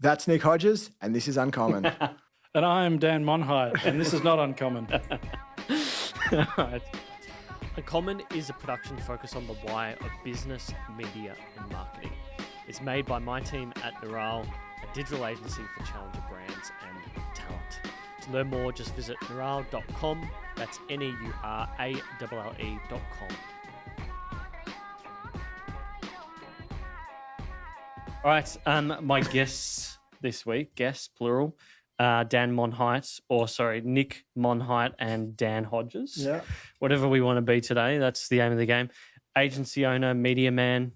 That's Nic Hodges, and this is Uncommon. And I'm Dan Monheit, and this is not uncommon. Right. Uncommon is a production focused on the why of business, media, and marketing. It's made by my team at Neural, a digital agency for challenger brands and talent. To learn more, just visit neural.com. That's NEURALLE.com. All right, my guests this week, guests plural, Dan Monheit, Nic Monheit and Dan Hodges. Yeah. Whatever we want to be today, that's the aim of the game. Agency owner, media man.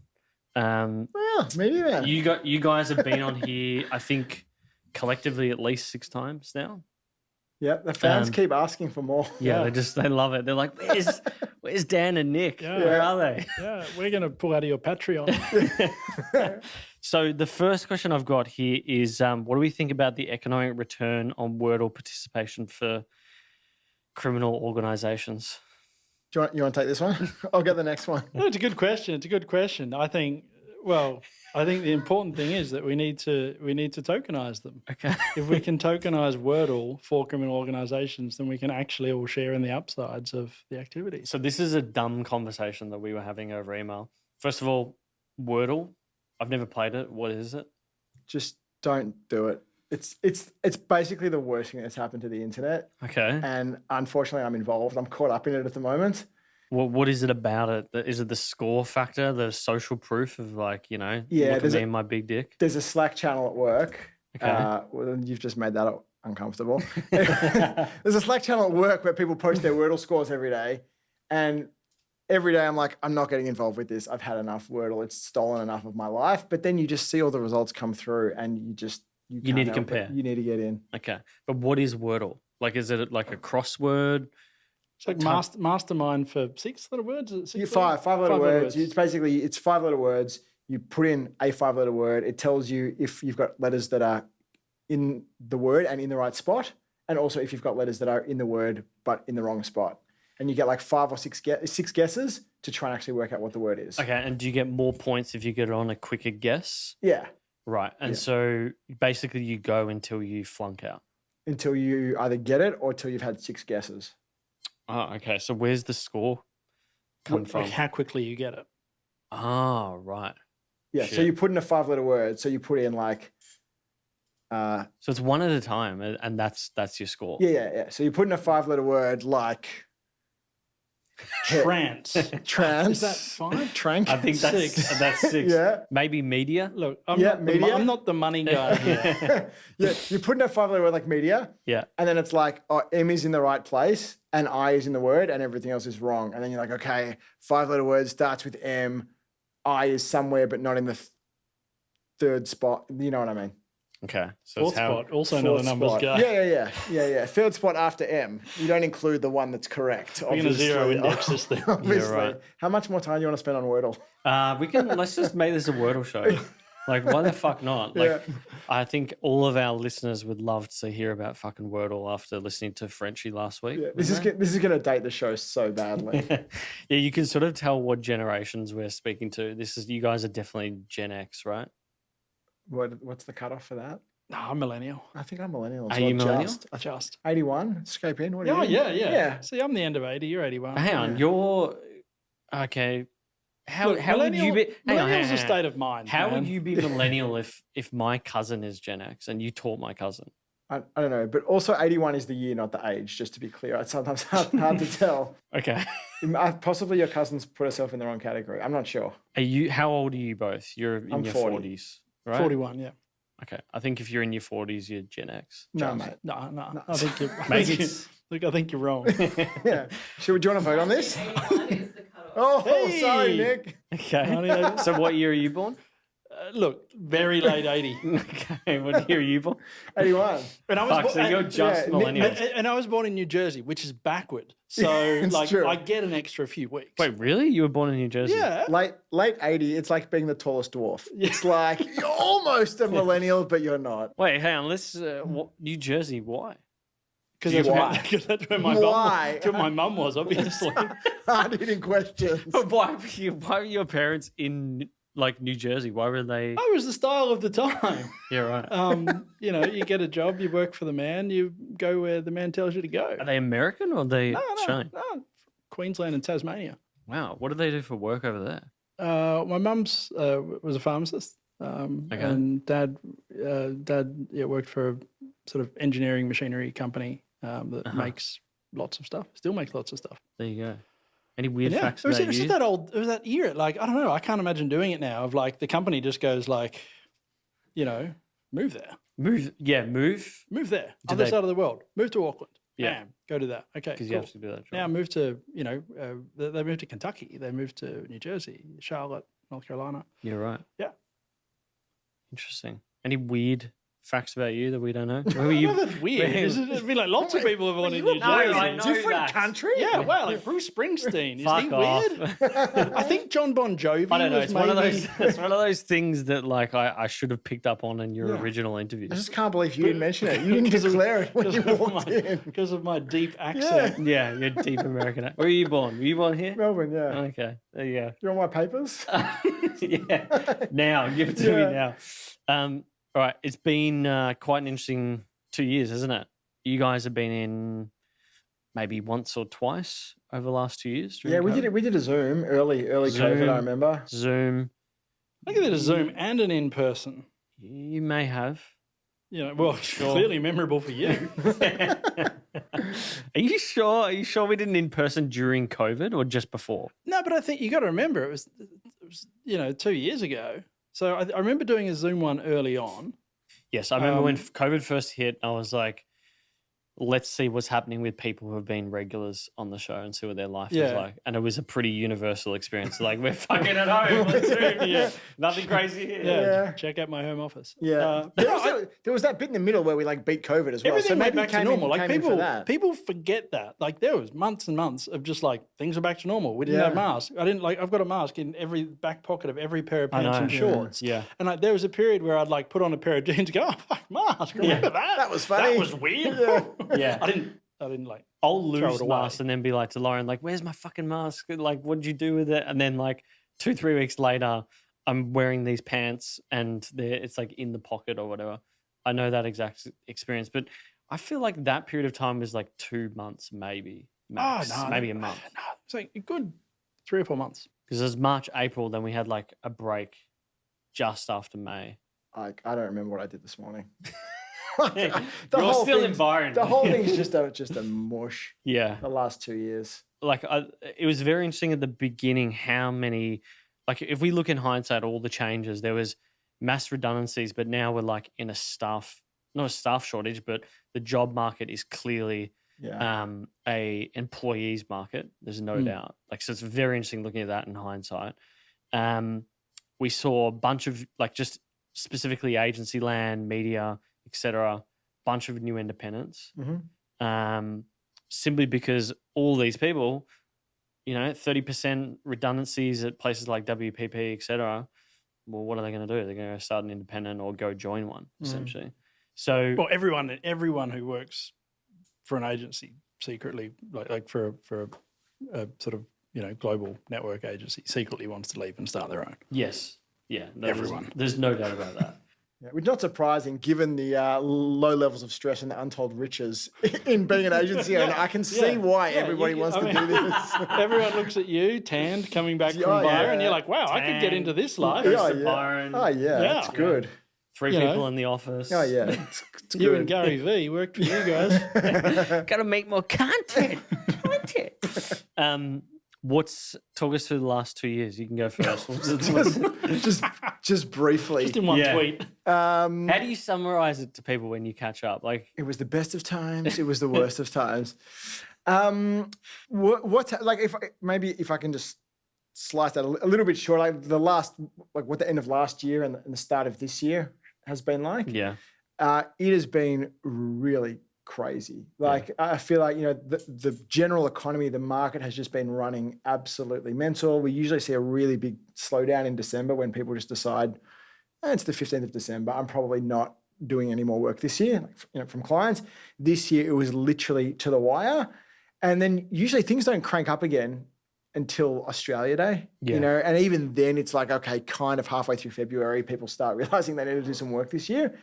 Media man. You guys have been on here, I think, collectively at least 6 times now. Yeah, the fans keep asking for more. Yeah, they love it. They're like, where's Dan and Nic? Yeah. Where are they? Yeah, we're going to pull out of your Patreon. So the first question I've got here is, what do we think about the economic return on Wordle participation for criminal organisations? You want to take this one? I'll get the next one. No, it's a good question. I think the important thing is that we need to tokenise them. Okay. If we can tokenise Wordle for criminal organisations, then we can actually all share in the upsides of the activity. So this is a dumb conversation that we were having over email. First of all, Wordle. I've never played it. What is it? Just don't do it. It's basically the worst thing that's happened to the internet. Okay. And unfortunately, I'm involved. I'm caught up in it at the moment. Well, what is it about it? Is it the score factor, the social proof of look at me and my big dick? There's a Slack channel at work. Okay. Well, you've just made that uncomfortable. There's a Slack channel at work where people post their Wordle scores every day. And every day I'm like, I'm not getting involved with this. I've had enough Wordle. It's stolen enough of my life. But then you just see all the results come through and you need to compare. You need to get in. Okay. But what is Wordle? Like, is it like a crossword? It's like mastermind for 6-letter words? Is it 6 five-letter words. It's 5-letter words. You put in a 5-letter word. It tells you if you've got letters that are in the word and in the right spot, and also if you've got letters that are in the word but in the wrong spot. And you get like 5 or 6 guesses to try and actually work out what the word is. Okay. And do you get more points if you get it on a quicker guess? Yeah. Right. And so basically you go until you flunk out. Until you either get it or until you've had 6 guesses. Oh, okay. So where's the score come from? Like how quickly you get it. Oh, right. Yeah. Shit. So you put in a 5-letter word. So you put in like... so it's one at a time and that's your score. Yeah. So you put in a 5-letter word like... Trance. Trance. Is that 5? Trank. I think that's 6. That's 6. Yeah. Maybe media. Look, I'm not the money guy here. Yeah. You put in a 5-letter word like media. Yeah. And then it's like, M is in the right place and I is in the word and everything else is wrong. And then you're like, okay, 5-letter word starts with M. I is somewhere but not in the third spot. You know what I mean? Okay. So Fourth spot, also not a numbers guy. Yeah. Third spot after M. You don't include the one that's correct. We're going to zero index this thing. Obviously. Yeah, right. How much more time do you want to spend on Wordle? Let's just make this a Wordle show. Like, why the fuck not? Like, I think all of our listeners would love to hear about fucking Wordle after listening to Frenchie last week. Yeah, this is going to date the show so badly. Yeah, you can sort of tell what generations we're speaking to. You guys are definitely Gen X, right? What's the cutoff for that? No, I'm millennial. I think I'm millennial. Are you millennial? Just. 81? Escape in? What are you? Yeah. See, I'm the end of 80. You're 81. Hang on, you're... Okay. How would you be... Millennial's a state of mind, How man. would you be millennial if my cousin is Gen X and you taught my cousin? I don't know, but also 81 is the year, not the age, just to be clear. It's sometimes hard to tell. Okay. Possibly your cousin's put herself in the wrong category. I'm not sure. How old are you both? You're in your 40. 40s, right? 41, yeah. Okay. I think if you're in your 40s, you're Gen X. No, mate. No. I think you're... Maybe I think you're wrong. Yeah. Do you want to vote on this? 81 is the cutoff. Oh, Hey! sorry, Nick. Okay. So what year are you born? Look, very late 80. Okay. What year are you born? 81. And I was Fuck, so you're just millennials. And I was born in New Jersey, which is backward. So, It's true. I get an extra few weeks. Wait, really? You were born in New Jersey? Yeah. Late 80, it's like being the tallest dwarf. It's like you're almost a millennial, but you're not. Wait, hang on. New Jersey, why? Because that's where my mum Why? was. That's where my mum was, obviously. Hard-hitting questions. But why were your parents in like New Jersey? Why were they? That was the style of the time. Yeah, right. You get a job, you work for the man, you go where the man tells you to go. Are they American or are they Australian? No, Queensland and Tasmania. Wow. What do they do for work over there? My mum's was a pharmacist, and dad worked for a sort of engineering machinery company that makes lots of stuff. Still makes lots of stuff. There you go. Any weird facts it was about you? just that old. It was that era. Like, I don't know. I can't imagine doing it now. Of like the company just goes like, move there. Move There. Other side of the world. Move to Auckland. Yeah. Bam. Go do that. Okay. Because Cool. you have to do that job. Now move to they moved to Kentucky. They moved to New Jersey, Charlotte, North Carolina. You're right. Yeah. Interesting. Any weird facts about you that we don't know? Where were you? That's weird. It'd be like lots of people have wanted New Jersey. I know Different that. country? Yeah, wow, like Bruce Springsteen. Is Fuck he off. weird? I think John Bon Jovi I don't know. was It's maybe... one of those. It's one of those things that like I should have picked up on in your Yeah. original interview. I just can't believe you didn't mention it. You didn't declare it when you walked in. Because of my deep accent. Yeah, you're deep American. Where were you born? Were you born here? Melbourne, yeah. Okay, there you go. You want my papers? Yeah. Now, give it to me now. All right. It's been quite an interesting 2 years, hasn't it? You guys have been in maybe once or twice over the last 2 years. Yeah, we did it. We did a Zoom early COVID. I remember. Zoom. I think I did a Zoom and an in-person. You may have. Clearly memorable for you. Are you sure? Are you sure we did an in-person during COVID or just before? No, but I think you got to remember it was 2 years ago. So I remember doing a Zoom one early on. Yes, I remember when COVID first hit, I was like, let's see what's happening with people who have been regulars on the show and see what their life is like. And it was a pretty universal experience. Like, we're fucking at home. Let's do nothing crazy here. Yeah. Check out my home office. Yeah. There was that bit in the middle where we like beat COVID as well. Everything So maybe went back to normal. Like people people forget that. Like there was months and months of just like things are back to normal. We didn't have masks. I've got a mask in every back pocket of every pair of pants and shorts. Yeah. And like there was a period where I'd like put on a pair of jeans and go, oh fuck, mask. Remember that? That was funny. That was weird. Yeah. I didn't like. I'll throw lose it away. masks and then be like to Lauren, like, where's my fucking mask? Like, what did you do with it? And then like 2-3 weeks later, I'm wearing these pants and it's like in the pocket or whatever. I know that exact experience, but I feel like that period of time was like 2 months, maybe max, maybe a month. No, it's like a good 3 or 4 months. Because it was March, April, then we had like a break just after May. I don't remember what I did this morning. You're still in Byron. The whole thing is just a mush. Yeah. The last 2 years. Like it was very interesting at the beginning how many, like if we look in hindsight, all the changes, there was mass redundancies, but now we're like in not a staff shortage, but the job market is clearly a employees market. There's no doubt. Like, so it's very interesting looking at that in hindsight. We saw a bunch of like just specifically agency land, media, etc. Bunch of new independents. Simply because all these people, 30% redundancies at places like WPP, etc. Well, what are they going to do? They're going to start an independent or go join one, essentially. So, well, everyone who works for an agency secretly, like for a sort of global network agency, secretly wants to leave and start their own. yes, yeah, Everyone. There's no doubt about that. Yeah, which is not surprising given the low levels of stress and the untold riches in being an agency owner. I can see why everybody wants to do this. Everyone looks at you, tanned, coming back from Byron, and you're like, wow, I could get into this life. Byron. Oh, yeah, that's good. 3 people in the office. Oh, yeah. It's You good. and Gary V worked for you guys. Got to make more content. Talk us through the last 2 years. You can go first. just briefly. Just in one tweet. How do you summarize it to people when you catch up? Like, it was the best of times. It was the worst of times. If I can just slice that a little bit short, like what the end of last year and the start of this year has been like. Yeah. It has been really crazy. I feel like, the general economy, the market has just been running absolutely mental. We usually see a really big slowdown in December when people just decide, it's the 15th of December. I'm probably not doing any more work this year, from clients. This year, it was literally to the wire. And then usually things don't crank up again until Australia Day, Yeah. and even then it's like, okay, kind of halfway through February, people start realizing they need to do some work this year.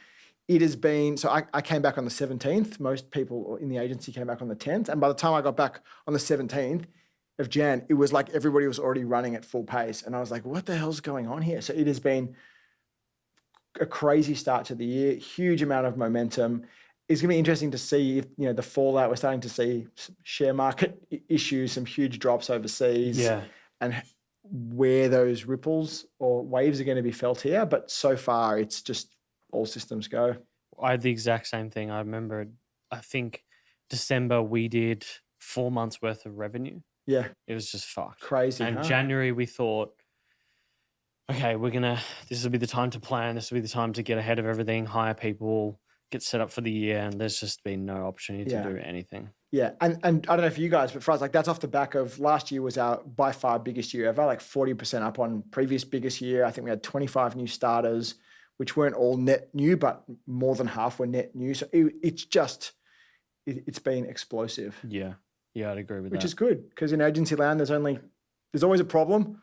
It has been, so I came back on the 17th. Most people in the agency came back on the 10th. And by the time I got back on the 17th of Jan, it was like everybody was already running at full pace. And I was like, what the hell's going on here? So it has been a crazy start to the year, huge amount of momentum. It's going to be interesting to see if, the fallout. We're starting to see share market issues, some huge drops overseas, and where those ripples or waves are going to be felt here. But so far, it's just all systems go. I had the exact same thing. I remember, I think December we did 4 months worth of revenue. Yeah. It was just fucked. Crazy. And January we thought, okay, this will be the time to plan. This will be the time to get ahead of everything, hire people, get set up for the year. And there's just been no opportunity to do anything. Yeah. And I don't know for you guys, but for us, like that's off the back of last year was our by far biggest year ever, like 40% up on previous biggest year. I think we had 25 new starters, which weren't all net new, but more than half were net new. So it's been explosive. Yeah. Yeah, I'd agree with that. Which is good because in agency land, there's always a problem,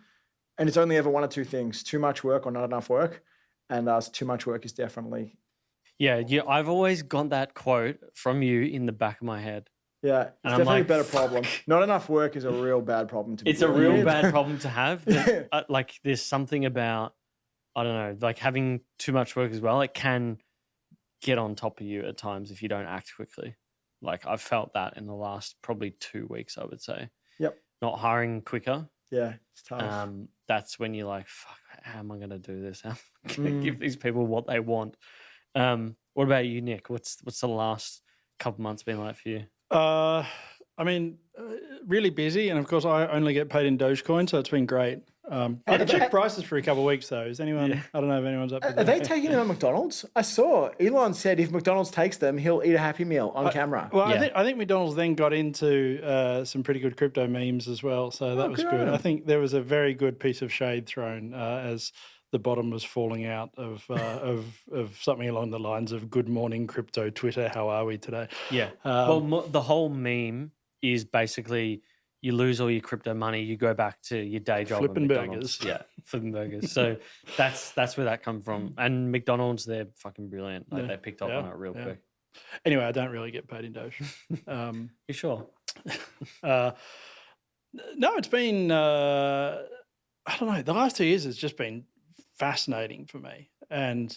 and it's only ever one or two things: too much work or not enough work. And too much work is definitely. Yeah. I've always got that quote from you in the back of my head. Yeah, it's and definitely like, a better problem. Not enough work is a real bad problem to be. It's a real bad problem to have. But, like there's something about, I don't know, like having too much work as well. It can get on top of you at times if you don't act quickly. Like I've felt that in the last probably 2 weeks, I would say. Yep. Not hiring quicker. Yeah, it's tough. That's when you're like, fuck, how am I going to do this? How am I going to give these people what they want? What about you, Nick? What's the last couple months been like for you? Really busy. And of course, I only get paid in Dogecoin, so it's been great. I checked prices for a couple of weeks though. Is anyone? Yeah. I don't know if anyone's up. Are they taking them at McDonald's? I saw Elon said if McDonald's takes them, he'll eat a Happy Meal on camera. Well, I think McDonald's then got into some pretty good crypto memes as well, so that was good. I think there was a very good piece of shade thrown as the bottom was falling out of something along the lines of "Good morning, crypto Twitter. How are we today?" Yeah. The whole meme is basically, you lose all your crypto money, you go back to your day job. Flipping burgers. Yeah, flipping burgers. So that's where that comes from. And McDonald's, they're fucking brilliant. Like they picked up on it real quick. Anyway, I don't really get paid in Doge. You sure? No, it's been, I don't know, the last 2 years has just been fascinating for me. And,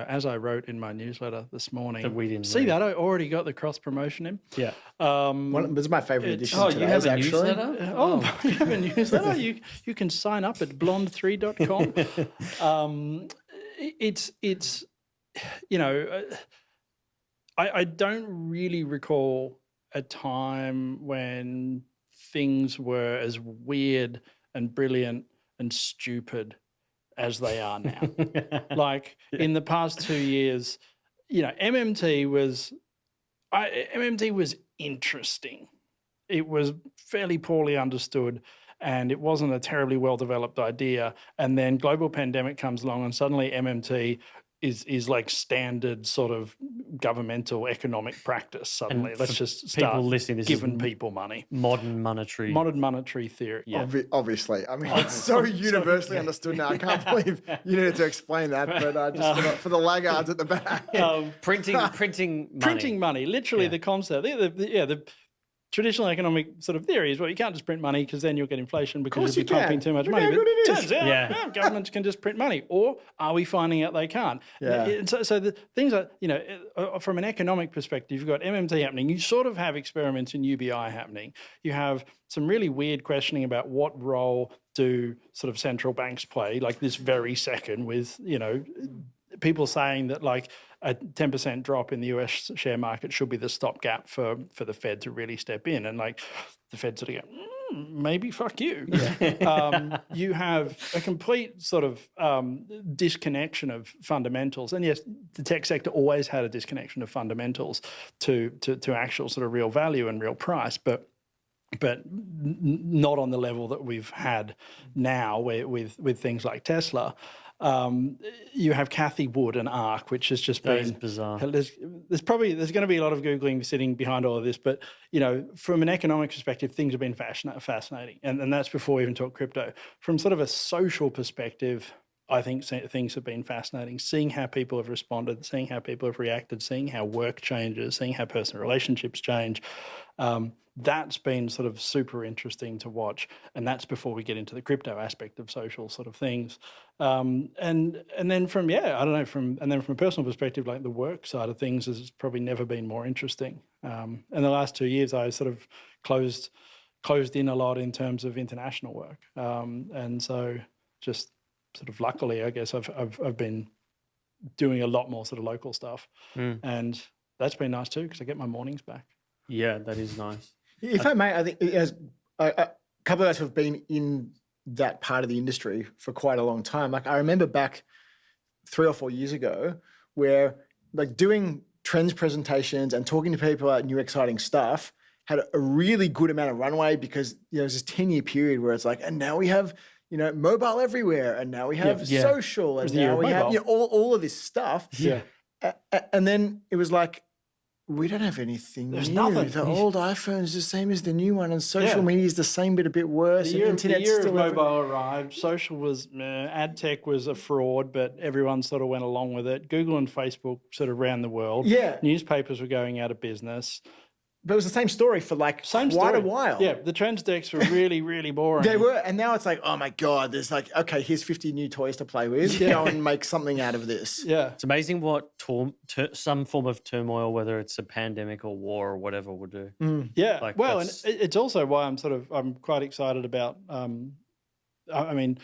as I wrote in my newsletter this morning, that we didn't see that I already got the cross promotion in. Yeah. This is my favorite edition. Oh, you have a newsletter? You have a newsletter. You can sign up at blonde3.com. I don't really recall a time when things were as weird and brilliant and stupid as they are now. In the past 2 years, MMT was interesting. It was fairly poorly understood and it wasn't a terribly well-developed idea. And then global pandemic comes along and suddenly MMT is like standard sort of governmental economic practice suddenly. Let's just start giving people money. Modern monetary theory. Yeah. Obviously. I mean, it's so universally understood now. I can't believe you needed to explain that, but just for the laggards at the back. Printing money. Printing money, literally the concept. The traditional economic sort of theory is, well, you can't just print money because then you'll get inflation because you'll be pumping too much money. But it turns out governments can just print money. Or are we finding out they can't? Yeah. So the things are, from an economic perspective, you've got MMT happening. You sort of have experiments in UBI happening. You have some really weird questioning about what role do sort of central banks play, like this very second with, people saying that like a 10% drop in the US share market should be the stopgap for the Fed to really step in. And like the Fed sort of go, maybe fuck you. Yeah. You have a complete sort of disconnection of fundamentals. And yes, the tech sector always had a disconnection of fundamentals to actual sort of real value and real price, but not on the level that we've had now with things like Tesla. You have Kathy Wood and ARC, which has just That is been bizarre. There's going to be a lot of Googling sitting behind all of this, but from an economic perspective, things have been fascinating, and that's before we even talk crypto. From sort of a social perspective, I think things have been fascinating. Seeing how people have responded, seeing how people have reacted, seeing how work changes, seeing how personal relationships change. That's been sort of super interesting to watch, and that's before we get into the crypto aspect of social sort of things. And then from a personal perspective, like the work side of things has probably never been more interesting. In the last 2 years, I sort of closed in a lot in terms of international work, and so just sort of luckily, I guess I've been doing a lot more sort of local stuff, and that's been nice too because I get my mornings back. Yeah, that is nice. If I may, I think as a couple of us have been in that part of the industry for quite a long time. Like I remember back 3 or 4 years ago where like doing trends presentations and talking to people about new exciting stuff had a really good amount of runway because there's this 10-year period where it's like, and now we have mobile everywhere, and now we have social, and now we have all of this stuff. Yeah, and then it was like, we don't have anything There's new. nothing. The old iPhone is the same as the new one, and social media is the same but a bit worse. The year still of mobile arrived. Social was, ad tech was a fraud, but everyone sort of went along with it. Google and Facebook sort of ran the world. Yeah. Newspapers were going out of business. But it was the same story for quite a while. Yeah, the trends decks were really, really boring. They were, and now it's like, oh my God, there's like, okay, here's 50 new toys to play with. Go and make something out of this. Yeah. It's amazing what some form of turmoil, whether it's a pandemic or war or whatever, will do. Yeah. And it's also why I'm quite excited about, I mean,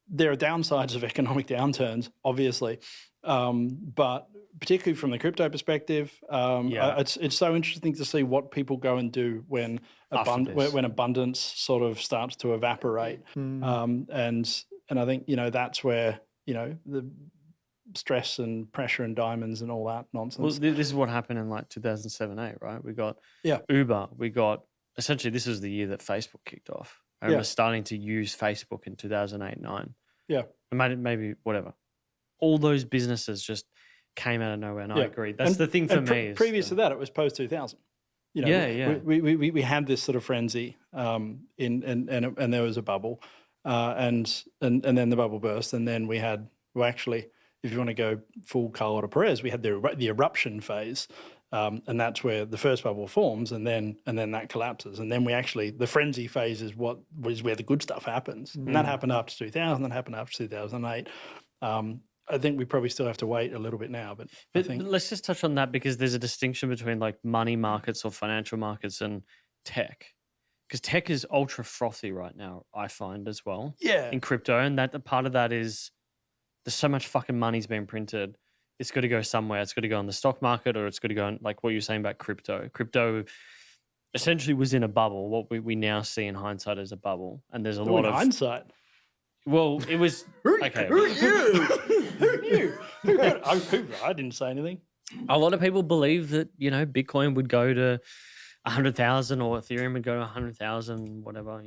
there are downsides of economic downturns, obviously, but particularly from the crypto perspective, it's so interesting to see what people go and do when abundance sort of starts to evaporate, and I think that's where the stress and pressure and diamonds and all that nonsense. Well, this is what happened in like 2007-8, right? We got Uber. We got essentially this is the year that Facebook kicked off. I remember starting to use Facebook in 2008-9. Yeah, maybe whatever. All those businesses just came out of nowhere, and I agree. That's the thing for me. Previous to that, it was post 2000. We had this sort of frenzy, and there was a bubble, and then the bubble burst, and then we had if you want to go full Carl Otto Perez, we had the eruption phase, and that's where the first bubble forms, and then that collapses, and then the frenzy phase is where the good stuff happens, and that happened after 2000, that happened after 2008. I think we probably still have to wait a little bit now, but I think let's just touch on that because there's a distinction between like money markets or financial markets and tech, because tech is ultra frothy right now, I find as well. Yeah, in crypto, and that the part of that is there's so much fucking money's being printed. It's got to go somewhere. It's got to go on the stock market, or it's got to go on, like what you're saying about crypto. Crypto essentially was in a bubble. What we now see in hindsight is a bubble, and there's a lot of hindsight. Well, it was okay. Who knew? I didn't say anything. A lot of people believe that Bitcoin would go to 100,000 or Ethereum would go to 100,000, whatever.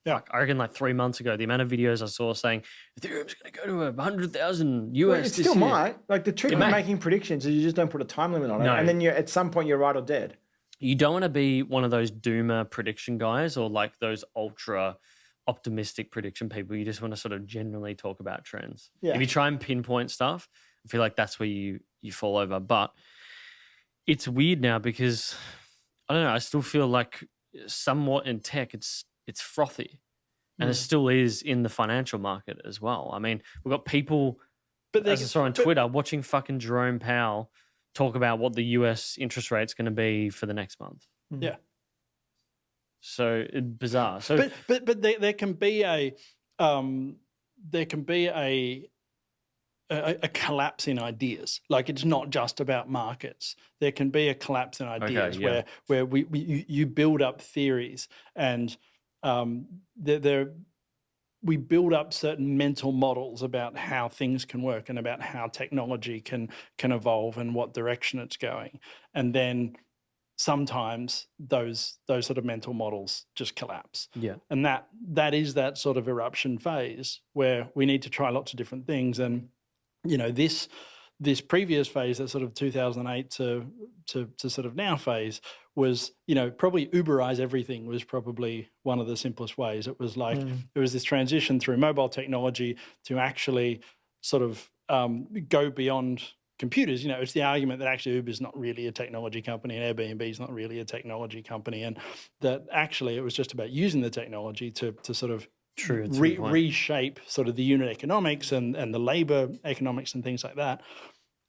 I reckon like 3 months ago, the amount of videos I saw saying Ethereum's going to go to 100,000 US. Well, it still year. might. Like the trick of making predictions is you just don't put a time limit on it, and then at some point you're right or dead. You don't want to be one of those doomer prediction guys or like those ultra optimistic prediction people. You just want to sort of generally talk about trends. Yeah. If you try and pinpoint stuff, I feel like that's where you fall over. But it's weird now because I don't know. I still feel like somewhat in tech, it's frothy, and it still is in the financial market as well. I mean, we've got people, as I saw on Twitter, watching fucking Jerome Powell talk about what the US interest rate's going to be for the next month. Yeah. So bizarre. So, but there can be a collapse in ideas. Like it's not just about markets. There can be a collapse in ideas where you build up theories and we build up certain mental models about how things can work and about how technology can evolve and what direction it's going, and then sometimes those sort of mental models just collapse. Yeah. And that is that sort of eruption phase where we need to try lots of different things. And, you know, this previous phase, that sort of 2008 to sort of now phase, was, you know, probably Uberize everything was probably one of the simplest ways. It was like it was this transition through mobile technology to actually sort of go beyond computers. You know, it's the argument that actually Uber's not really a technology company and Airbnb is not really a technology company, and that actually it was just about using the technology to sort of reshape sort of the unit economics and the labor economics and things like that.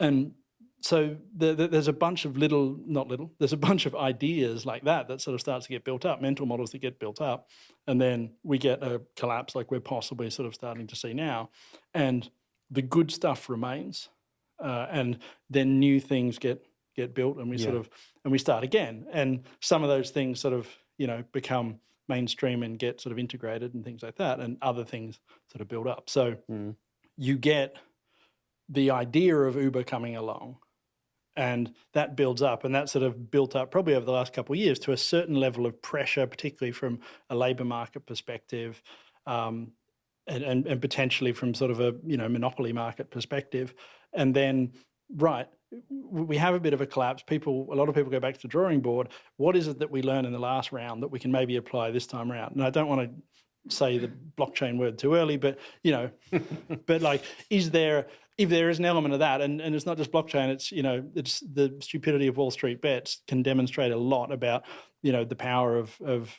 And so there's a bunch of there's a bunch of ideas like that sort of starts to get built up, mental models that get built up, and then we get a collapse like we're possibly sort of starting to see now. And the good stuff remains, and then new things get built, and we start again. And some of those things sort of, you know, become mainstream and get sort of integrated and things like that, and other things sort of build up. So you get the idea of Uber coming along, and that builds up, and that sort of built up probably over the last couple of years to a certain level of pressure, particularly from a labour market perspective, and potentially from sort of a, you know, monopoly market perspective. And then, right, we have a bit of a collapse. A lot of people go back to the drawing board. What is it that we learned in the last round that we can maybe apply this time around? And I don't want to say the blockchain word too early, but, you know, but like, if there is an element of that, and it's not just blockchain, it's, you know, it's the stupidity of Wall Street bets can demonstrate a lot about, you know, the power of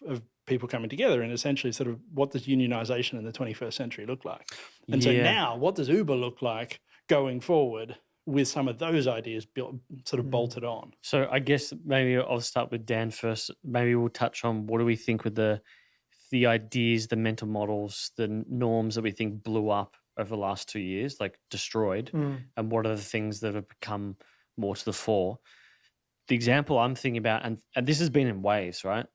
people coming together, and essentially sort of what does unionization in the 21st century look like? And so now what does Uber look like going forward with some of those ideas built, sort of bolted on? So I guess maybe I'll start with Dan first. Maybe we'll touch on what do we think with the ideas, the mental models, the norms that we think blew up over the last 2 years, like destroyed, and what are the things that have become more to the fore? The example I'm thinking about, and this has been in waves, right?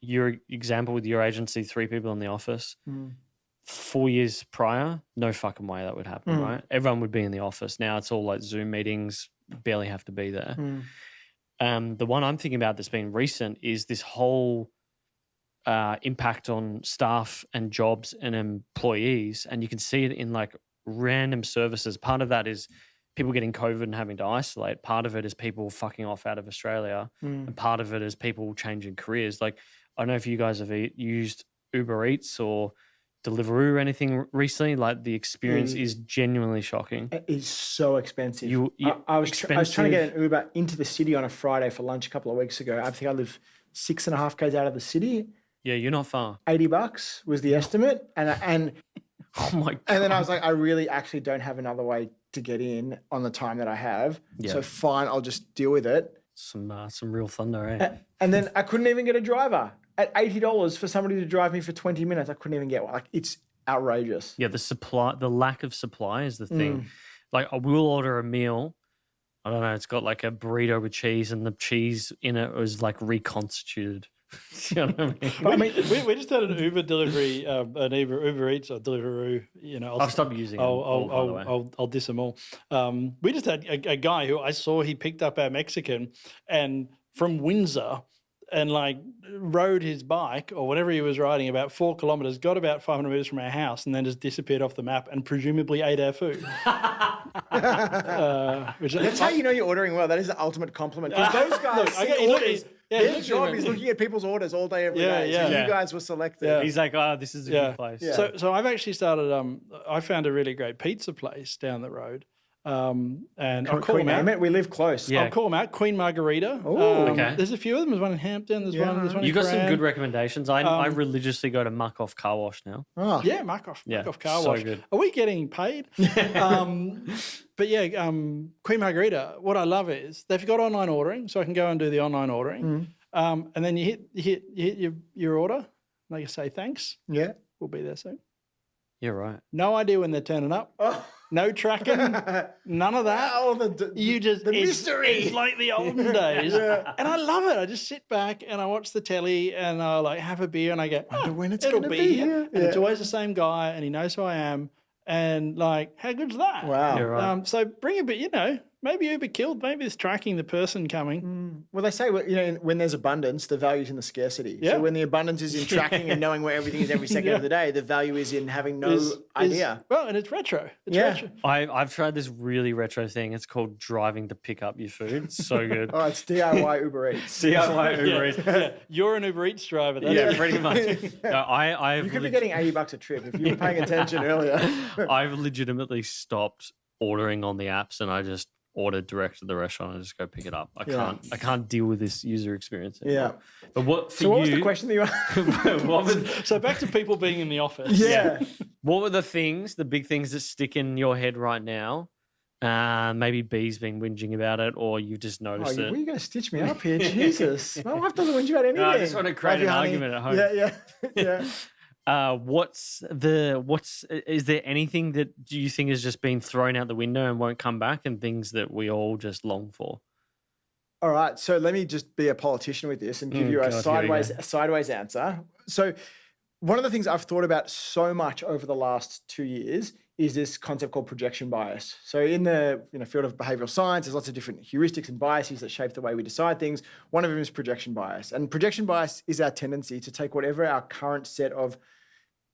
Your example with your agency, 3 people in the office, 4 years prior, no fucking way that would happen, right? Everyone would be in the office. Now it's all like Zoom meetings, barely have to be there. The one I'm thinking about that's been recent is this whole impact on staff and jobs and employees. And you can see it in like random services. Part of that is people getting COVID and having to isolate. Part of it is people fucking off out of Australia. And part of it is people changing careers. Like, I don't know if you guys have used Uber Eats or Deliveroo or anything recently. Like, the experience is genuinely shocking. It is so expensive. I was trying to get an Uber into the city on a Friday for lunch a couple of weeks ago. I think I live 6.5 k's out of the city. Yeah, you're not far. $80 was the estimate, and oh my God. And then I was like, I really actually don't have another way to get in on the time that I have. Yeah. So fine, I'll just deal with it. Some real thunder, eh? And then I couldn't even get a driver at $80 for somebody to drive me for 20 minutes. I couldn't even get one. Like, it's outrageous. Yeah, the lack of supply is the thing. Like, I will order a meal. I don't know. It's got like a burrito with cheese, and the cheese in it was like reconstituted. You know what I mean? We just had an Uber delivery, an Uber Eats or Deliveroo. You know, I'll stop using it. I'll diss them all. We just had a guy who I saw, he picked up our Mexican and from Windsor, and like rode his bike or whatever he was riding about 4 kilometres, got about 500 metres from our house, and then just disappeared off the map and presumably ate our food. That's how you know you're ordering well. That is the ultimate compliment. Because those guys, their job is looking at people's orders all day, every day. So you guys were selected. Yeah. He's like, oh, this is a good place. Yeah. So I've actually started, I found a really great pizza place down the road. And I'll call them out. We live close. Yeah. I'll call them out. Queen Margarita. Okay. There's a few of them. There's one in Hampton. There's one in You got some good recommendations. I religiously go to Muck Off Car Wash now. Oh. Yeah, Muck Off Car Wash. Good. Are we getting paid? But yeah, Queen Margarita, what I love is they've got online ordering, so I can go and do the online ordering. And then you hit your order, and they say thanks. Yeah. We'll be there soon. You're right. No idea when they're turning up. No tracking. None of that. The mystery. It's like the olden days. And I love it. I just sit back and I watch the telly and I like have a beer and I go, when it's it'll gonna be here. here. And it's always the same guy and he knows who I am. And like, how good's that? Wow. You're right. So bring a bit, maybe Uber killed. Maybe it's tracking the person coming. Well, they say, when there's abundance, the value is in the scarcity. Yeah. So when the abundance is in tracking and knowing where everything is every second of the day, the value is in having no idea. Well, and it's retro. It's Yeah. retro. I've tried this really retro thing. It's called driving to pick up your food. It's so good. Oh, it's DIY Uber Eats. DIY Uber Eats. Yeah. You're an Uber Eats driver. That's Yeah, it. pretty much. No, I You could be getting $80 a trip if you were paying attention earlier. I've legitimately stopped ordering on the apps and I just order direct to the restaurant and just go pick it up. I can't deal with this user experience anymore. Yeah. But what So what was the question that you asked? So back to people being in the office. Yeah. What were the big things that stick in your head right now? Maybe B's been whinging about it, or you've just noticed it. Were you going to stitch me up here? Jesus. My wife doesn't whinge about anything. No, I just want to create Love you, an honey. argument at home. Yeah. Is there anything that do you think has just been thrown out the window and won't come back, and things that we all just long for? All right. So let me just be a politician with this and give you a sideways answer. So one of the things I've thought about so much over the last 2 years is this concept called projection bias. So in the field of behavioral science, there's lots of different heuristics and biases that shape the way we decide things. One of them is projection bias. And projection bias is our tendency to take whatever our current set of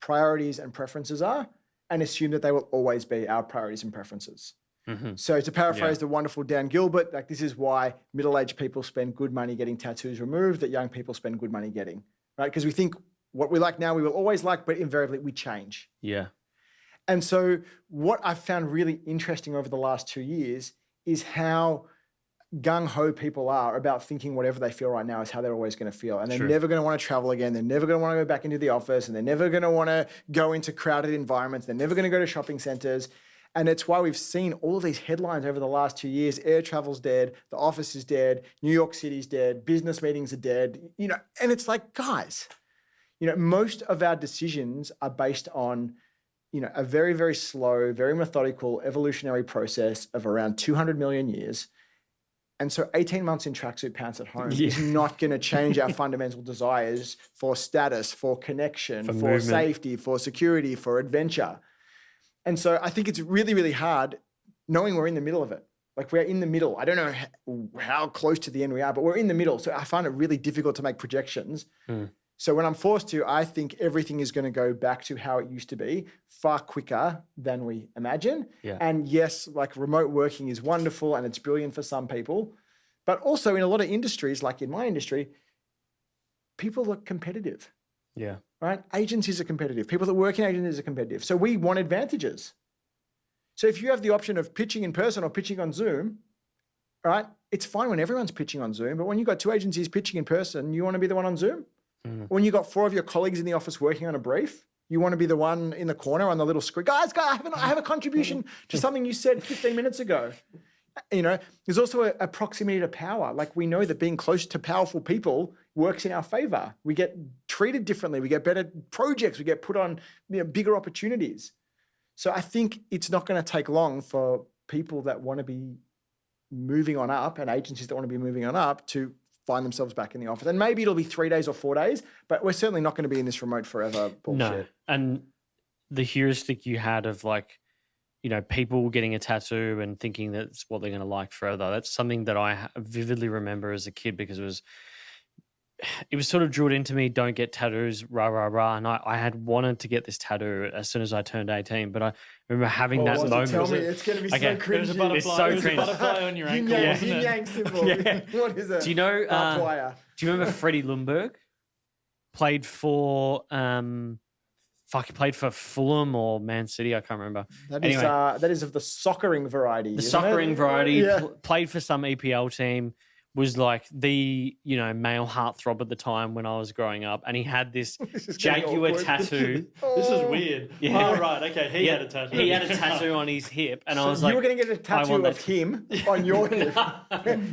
priorities and preferences are and assume that they will always be our priorities and preferences. Mm-hmm. So to paraphrase the wonderful Dan Gilbert, this is why middle-aged people spend good money getting tattoos removed that young people spend good money getting, right? Because we think what we like now, we will always like, but invariably we change. Yeah. And so what I've found really interesting over the last 2 years is how gung-ho people are about thinking whatever they feel right now is how they're always going to feel. And they're never going to want to travel again. They're never going to want to go back into the office, and they're never going to want to go into crowded environments. They're never going to go to shopping centers. And it's why we've seen all of these headlines over the last 2 years. Air travel's dead. The office is dead. New York City's dead. Business meetings are dead. And it's like, guys, most of our decisions are based on a very, very slow, very methodical evolutionary process of around 200 million years. And so 18 months in tracksuit pants at home is not going to change our fundamental desires for status, for connection, for safety, for security, for adventure. And so I think it's really, really hard knowing we're in the middle of it. Like we're in the middle. I don't know how close to the end we are, but we're in the middle. So I find it really difficult to make projections. So when I'm forced to, I think everything is going to go back to how it used to be far quicker than we imagine. Yeah. And yes, remote working is wonderful and it's brilliant for some people, but also in a lot of industries, like in my industry, people are competitive. Yeah. Right? Agencies are competitive. People that work in agencies are competitive. So we want advantages. So if you have the option of pitching in person or pitching on Zoom, right? It's fine when everyone's pitching on Zoom, but when you've got two agencies pitching in person, you want to be the one on Zoom? When you got 4 of your colleagues in the office working on a brief, you want to be the one in the corner on the little screen. Guys, I have a contribution to something you said 15 minutes ago. There's also a proximity to power. We know that being close to powerful people works in our favor. We get treated differently. We get better projects. We get put on bigger opportunities. So I think it's not going to take long for people that want to be moving on up and agencies that want to be moving on up to find themselves back in the office. And maybe it'll be 3 days or 4 days, but we're certainly not going to be in this remote forever bullshit. No. And the heuristic you had of people getting a tattoo and thinking that's what they're going to like forever, that's something that I vividly remember as a kid because it was sort of drilled into me, don't get tattoos, rah, rah, rah. And I had wanted to get this tattoo as soon as I turned 18, but I remember having that moment. Tell me, it's going to be so cringy. There's a butterfly, it's so cringy. A butterfly on your ankle, wasn't it? Yin-yang symbol. Yeah. What is it? Do you know, do you remember Freddie Ljungberg? Played for, he played for Fulham or Man City, I can't remember. That is of the soccering variety. The soccering variety, played for some EPL team. Was the male heartthrob at the time when I was growing up, and he had this Jaguar tattoo. This is weird. Yeah. Oh right, okay. He had a tattoo. He had a tattoo on his hip, and I was like, "You were going to get a tattoo of him on your hip,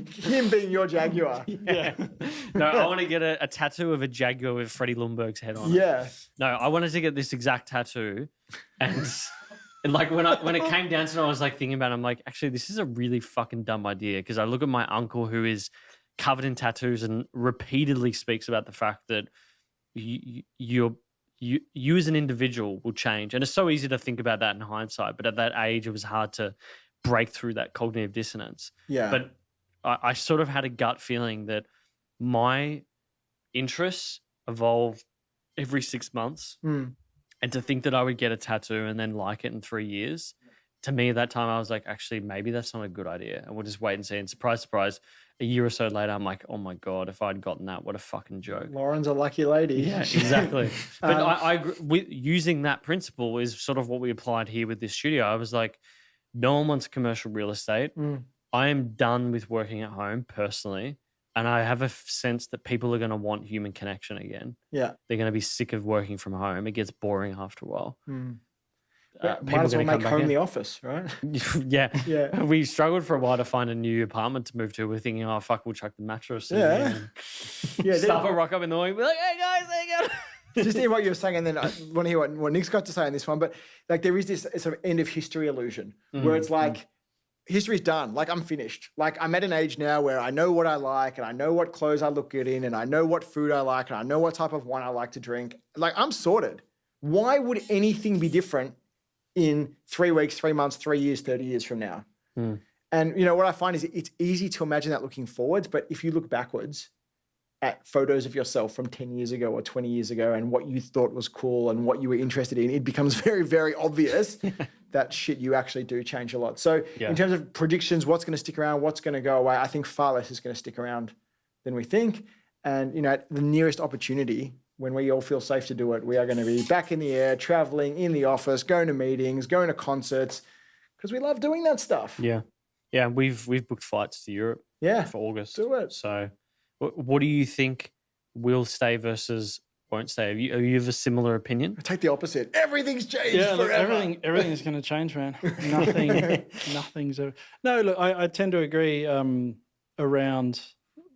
him being your Jaguar." Yeah. No, I want to get a tattoo of a Jaguar with Freddie Ljungberg's head on it. Yeah. No, I wanted to get this exact tattoo, and. And when it came down to it, I was thinking about it, I'm like, actually, this is a really fucking dumb idea because I look at my uncle who is covered in tattoos and repeatedly speaks about the fact that you as an individual will change. And it's so easy to think about that in hindsight, but at that age, it was hard to break through that cognitive dissonance. Yeah. But I sort of had a gut feeling that my interests evolve every 6 months. And to think that I would get a tattoo and then like it in 3 years, to me at that time, I was like, actually, maybe that's not a good idea. And we'll just wait and see. And surprise, surprise, a year or so later, I'm like, oh my God, if I'd gotten that, what a fucking joke. Lauren's a lucky lady. Yeah, exactly. But I agree, using that principle is sort of what we applied here with this studio. I was like, no one wants commercial real estate. I am done with working at home personally. And I have a sense that people are going to want human connection again. Yeah. They're going to be sick of working from home. It gets boring after a while. Might as well make home the office, right? Yeah. We struggled for a while to find a new apartment to move to. We're thinking, oh, fuck, we'll chuck the mattress in here and stuff will rock up in the morning. We're like, hey, guys, there you go. Just hear what you're saying, and then I want to hear what Nick's got to say on this one. But like, there is this sort of end of history illusion where it's like, history's done. Like, I'm finished. Like, I'm at an age now where I know what I like, and I know what clothes I look good in, and I know what food I like, and I know what type of wine I like to drink. Like, I'm sorted. Why would anything be different in 3 weeks, 3 months, 3 years, 30 years from now? And, you know, what I find is it's easy to imagine that looking forwards, but if you look backwards at photos of yourself from 10 years ago or 20 years ago and what you thought was cool and what you were interested in, it becomes very, very obvious that shit, you actually do change a lot. So in terms of predictions, what's going to stick around, what's going to go away, I think far less is going to stick around than we think. And, you know, at the nearest opportunity, when we all feel safe to do it, we are going to be back in the air, traveling, in the office, going to meetings, going to concerts, because we love doing that stuff. Yeah, we've booked flights to Europe for August. Do it. So what do you think will stay versus won't stay? Are you of a similar opinion? I take the opposite. Everything's changed forever. Everything's going to change, man. Nothing's ever. No, look, I tend to agree around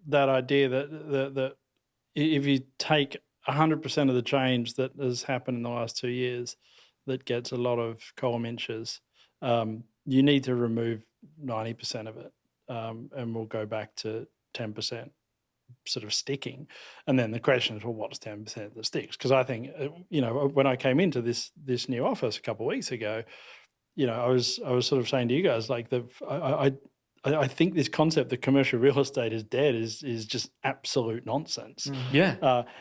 that idea that if you take 100% of the change that has happened in the last 2 years that gets a lot of column inches, you need to remove 90% of it, and we'll go back to 10% sort of sticking. And then the question is, well, what's 10% that sticks? Because I think, you know, when I came into this new office a couple of weeks ago, you know, I was sort of saying to you guys, like, I think this concept that commercial real estate is dead is just absolute nonsense.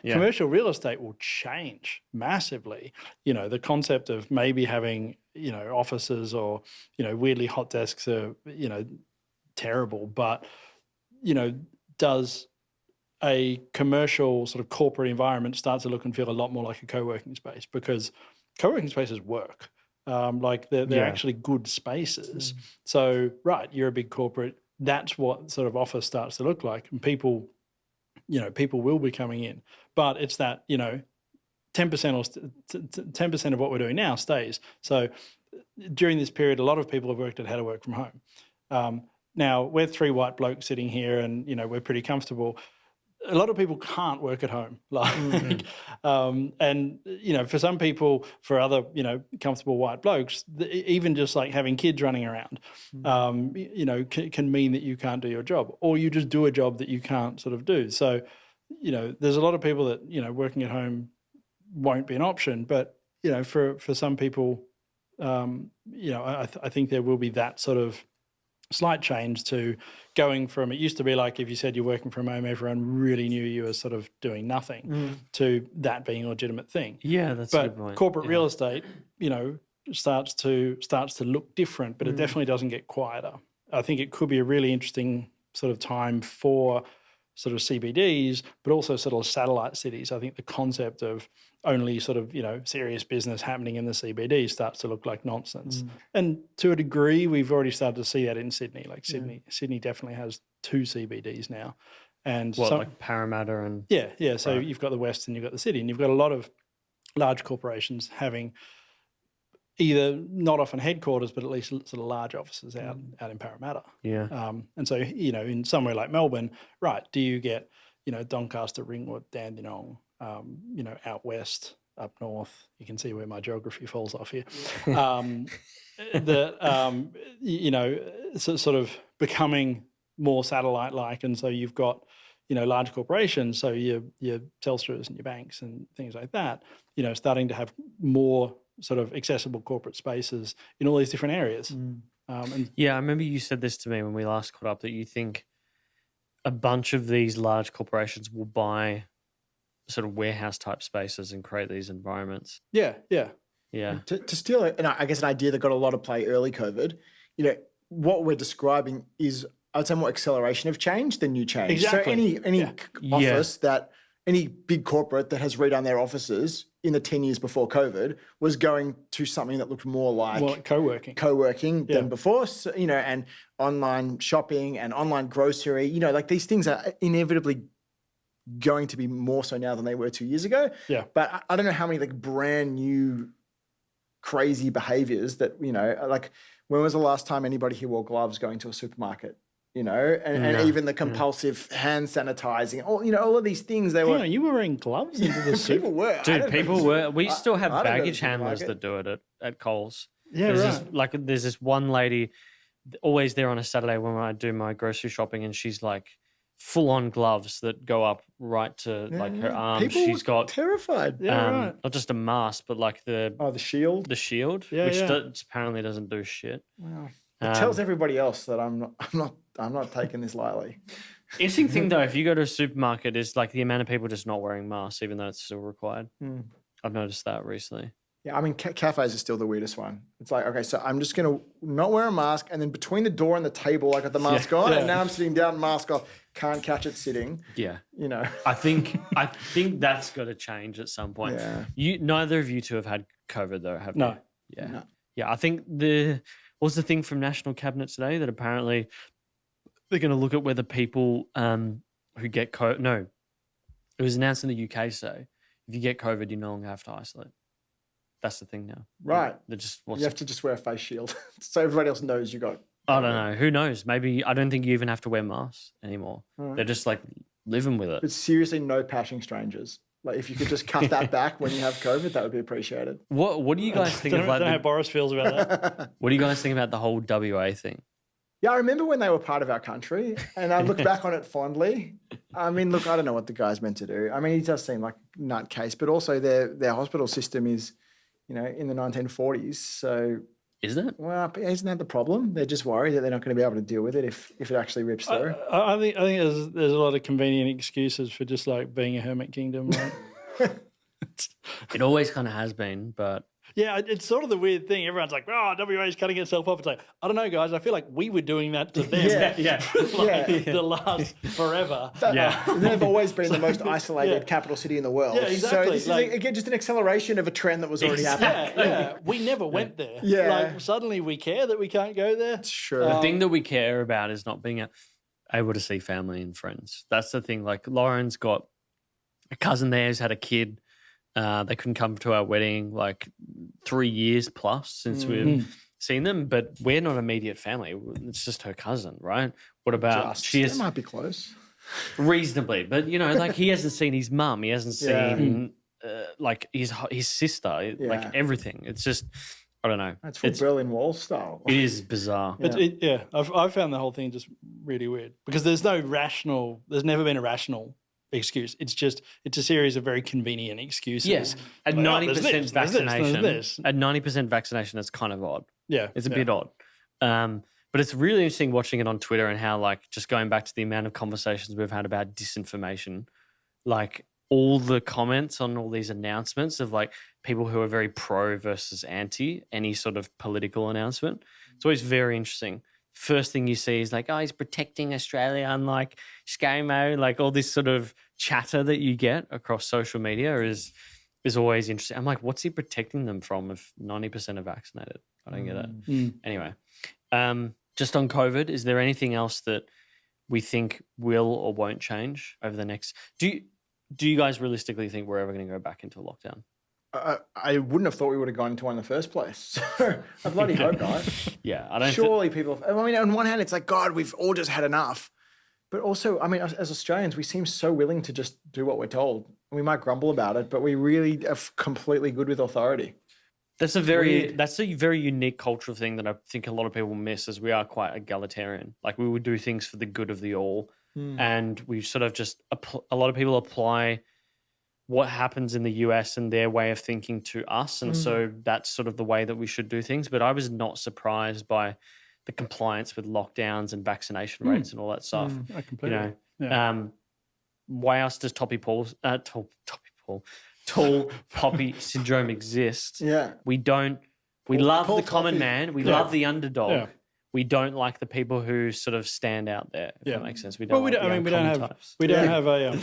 Commercial real estate will change massively. You know, the concept of maybe having, you know, offices or, you know, weirdly hot desks are, you know, terrible. But, you know, does a commercial sort of corporate environment start to look and feel a lot more like a co-working space? Because co-working spaces work. Like they're actually good spaces. So, right, you're a big corporate. That's what sort of office starts to look like. And people, you know, people will be coming in. But it's that, you know, 10% or 10% of what we're doing now stays. So during this period, a lot of people have worked out how to work from home. Now, we're three white blokes sitting here and, you know, we're pretty comfortable. A lot of people can't work at home, like, and you know, for some people, for other, you know, comfortable white blokes, even just like having kids running around, you know, can mean that you can't do your job, or you just do a job that you can't sort of do. So, you know, there's a lot of people that, you know, working at home won't be an option, but you know, for some people, you know, I think there will be that sort of slight change to going from, it used to be like if you said you're working from home, everyone really knew you were sort of doing nothing, to that being a legitimate thing. Yeah, that's a good point. But corporate real estate, you know, starts to look different, but it definitely doesn't get quieter. I think it could be a really interesting sort of time for sort of CBDs, but also sort of satellite cities. I think the concept of only sort of, you know, serious business happening in the CBD starts to look like nonsense. And to a degree, we've already started to see that in Sydney. Like Sydney definitely has 2 CBDs now. And like Parramatta and... Yeah. So you've got the West and you've got the city, and you've got a lot of large corporations having either not often headquarters, but at least sort of large offices out in Parramatta. And so, you know, in somewhere like Melbourne, right, do you get, you know, Doncaster, Ringwood, Dandenong, you know, out west, up north? You can see where my geography falls off here. You know, sort of becoming more satellite-like, and so you've got, you know, large corporations, so your Telstras and your banks and things like that, you know, starting to have more sort of accessible corporate spaces in all these different areas. And Yeah, I remember you said this to me when we last caught up, that you think a bunch of these large corporations will buy sort of warehouse type spaces and create these environments. yeah. Yeah. To steal it, and I guess an idea that got a lot of play early COVID, what we're describing is, I'd say, more acceleration of change than new change. Exactly. So any Yeah. office any big corporate that has redone their offices in the 10 years before COVID was going to something that looked more like co-working. than before, so, and online shopping and online grocery, like these things are inevitably going to be more so now than they were 2 years ago. Yeah. But I don't know how many like brand new crazy behaviors that, like when was the last time anybody here wore gloves going to a supermarket? And even the compulsive hand sanitizing, all of these things You were wearing gloves into the soup. people were. Dude, people were. We still have I don't go to baggage the handlers supermarket. that do it at Coles. Yeah, There's this one lady always there on a Saturday when I do my grocery shopping, and she's like full on gloves that go up right to like her arms. People She's were got terrified. Yeah, not just a mask, but like The shield. the shield, Yeah, which yeah. apparently doesn't do shit. Wow. It tells everybody else that I'm not taking this lightly. Interesting thing though, if you go to a supermarket, is like the amount of people just not wearing masks, even though it's still required. I've noticed that recently. Yeah, I mean, cafes are still the weirdest one. It's like, okay, so I'm just going to not wear a mask, and then between the door and the table, I got the mask on, and now I'm sitting down, mask off, can't catch it sitting. Yeah. I think that's got to change at some point. Yeah. Neither of you two have had COVID though, have No. you? Yeah. No. Yeah, I think what's the thing from National Cabinet today that apparently they're going to look at whether people who get COVID. No, it was announced in the UK. So if you get COVID, you no longer have to isolate. That's the thing now. Right. They're just You have to just wear a face shield so everybody else knows you got. I don't know. Who knows? Maybe I don't think you even have to wear masks anymore. Right. They're just like living with it. But seriously, no patching strangers. Like if you could just cut that back when you have COVID, that would be appreciated. What do you guys think of I don't know how like? Boris feels about that. What do you guys think about the whole WA thing? Yeah, I remember when they were part of our country, and I look back on it fondly. I mean, look, I don't know what the guy's meant to do. I mean, he does seem like a nutcase, but also their hospital system is, in the 1940s. So, Isn't it? well, isn't that the problem? They're just worried that they're not going to be able to deal with it if it actually rips through. I think there's a lot of convenient excuses for just like being a hermit kingdom. Right? It always kind of has been, but Yeah, it's sort of the weird thing. Everyone's like, "Oh, WA is cutting itself off." It's like, I don't know, guys. I feel like we were doing that to them. Yeah. The last forever. They've always been the most isolated capital city in the world. Yeah, exactly. So this is again just an acceleration of a trend that was already happening. Yeah. We never went there. Yeah. Like suddenly we care that we can't go there. Sure. the thing that we care about is not being able to see family and friends. That's the thing. Like Lauren's got a cousin there who's had a kid. They couldn't come to our wedding like 3 years plus since we've seen them, but we're not immediate family. It's just her cousin, right? What about she They is might be close. reasonably, but like he hasn't seen his mum, he hasn't seen like his sister, like everything. It's just I don't know. That's for Berlin Wall style. It is bizarre. I've found the whole thing just really weird because there's never been a rational excuse. It's a series of very convenient excuses. Yes. At Like, 90% vaccination. this. At 90% vaccination, it's kind of odd. Yeah. It's a bit odd. But it's really interesting watching it on Twitter and how, like, just going back to the amount of conversations we've had about disinformation, like all the comments on all these announcements of like people who are very pro versus anti any sort of political announcement. It's always very interesting. First thing you see is like, oh, he's protecting Australia, unlike ScoMo. Like all this sort of chatter that you get across social media is always interesting. I'm like, what's he protecting them from if 90% are vaccinated? I don't get it. Anyway, just on COVID, is there anything else that we think will or won't change over the next? Do you guys realistically think we're ever going to go back into a lockdown? I wouldn't have thought we would have gone into one in the first place. So I bloody hope not. Yeah, I don't. Surely people. I mean, on one hand, it's like God, we've all just had enough. But also, I mean, as Australians, we seem so willing to just do what we're told. We might grumble about it, but we really are completely good with authority. That's a very unique cultural thing that I think a lot of people miss, as we are quite egalitarian. Like we would do things for the good of the all, and we sort of just a lot of people apply what happens in the US and their way of thinking to us, and so that's sort of the way that we should do things. But I was not surprised by the compliance with lockdowns and vaccination rates and all that stuff. I completely. Why else does tall poppy syndrome exist? Yeah. We love the common poppy. man. We love the underdog. Yeah. We don't like the people who sort of stand out there. If that makes sense. We Well, don't. we like don't. I the mean, we don't uncommon have. types. We don't have a.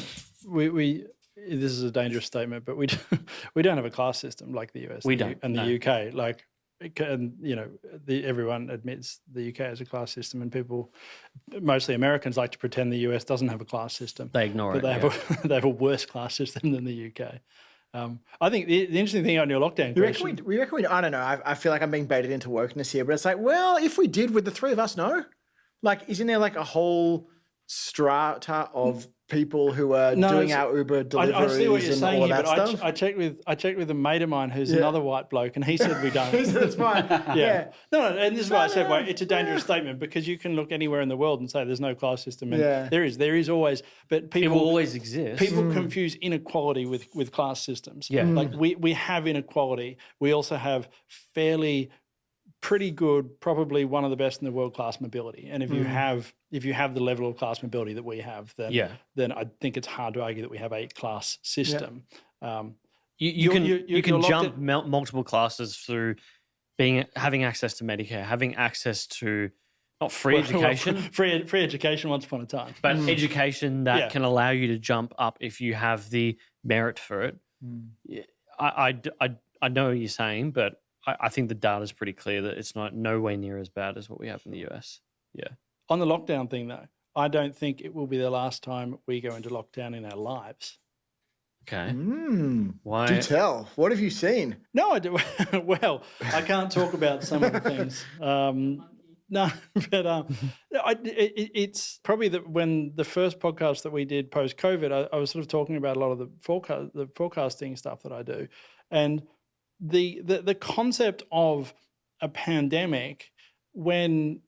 We. This is a dangerous statement, but we don't have a class system like the US. We don't, and no. the UK. Like, and you know, everyone admits the UK has a class system, and people, mostly Americans, like to pretend the US doesn't have a class system. They ignore but it. They have a worse class system than the UK. I think the interesting thing on your lockdown question. We reckon I don't know. I feel like I'm being baited into wokeness here, but it's like, well, if we did, would the three of us know? Like, isn't there like a whole strata of people who are doing our Uber deliveries I see what you're and saying all here, that but stuff? I checked with a mate of mine who's another white bloke, and he said we don't. That's fine. Yeah. No, and this is why I said it's a dangerous statement, because you can look anywhere in the world and say there's no class system, and there is always, but It will always exist. people confuse inequality with class systems. Yeah. Like we have inequality. We also have pretty good, probably one of the best in the world class mobility. And if you have the level of class mobility that we have, then I think it's hard to argue that we have a class system. You can jump in, multiple classes through having access to Medicare, having access to not free education, free education once upon a time, but education that can allow you to jump up if you have the merit for it. I know what you're saying, but I think the data is pretty clear that it's nowhere near as bad as what we have in the US. Yeah. On the lockdown thing, though, I don't think it will be the last time we go into lockdown in our lives. Okay. Why? Do tell. What have you seen? No, I do. Well, I can't talk about some of the things. No, but it's probably that when the first podcast that we did post-COVID, I was sort of talking about a lot of the forecasting stuff that I do, and the concept of a pandemic when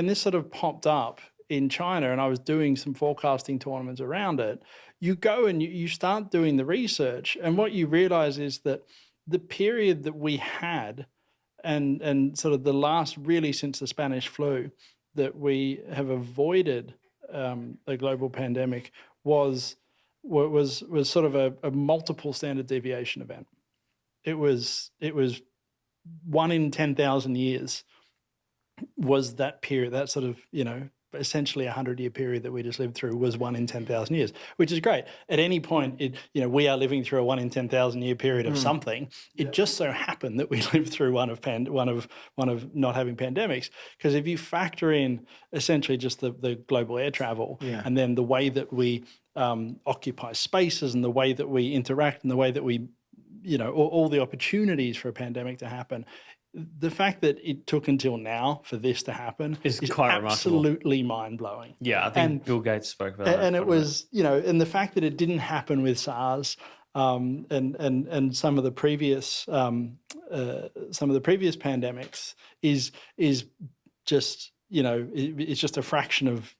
this sort of popped up in China, and I was doing some forecasting tournaments around it, you go and you start doing the research, and what you realize is that the period that we had and sort of the last really since the Spanish flu that we have avoided a global pandemic was sort of a multiple standard deviation event. It was 1 in 10,000 years was that period, that sort of, essentially 100-year period that we just lived through was 1 in 10,000 years, which is great. At any point, we are living through a 1 in 10,000 year period of something. It just so happened that we lived through one of not having pandemics. Because if you factor in essentially just the global air travel and then the way that we occupy spaces and the way that we interact and the way that we all the opportunities for a pandemic to happen, the fact that it took until now for this to happen is quite absolutely mind-blowing. Yeah, I think Bill Gates spoke about that. And it was, and the fact that it didn't happen with SARS and some of the previous pandemics is just, it's just a fraction of,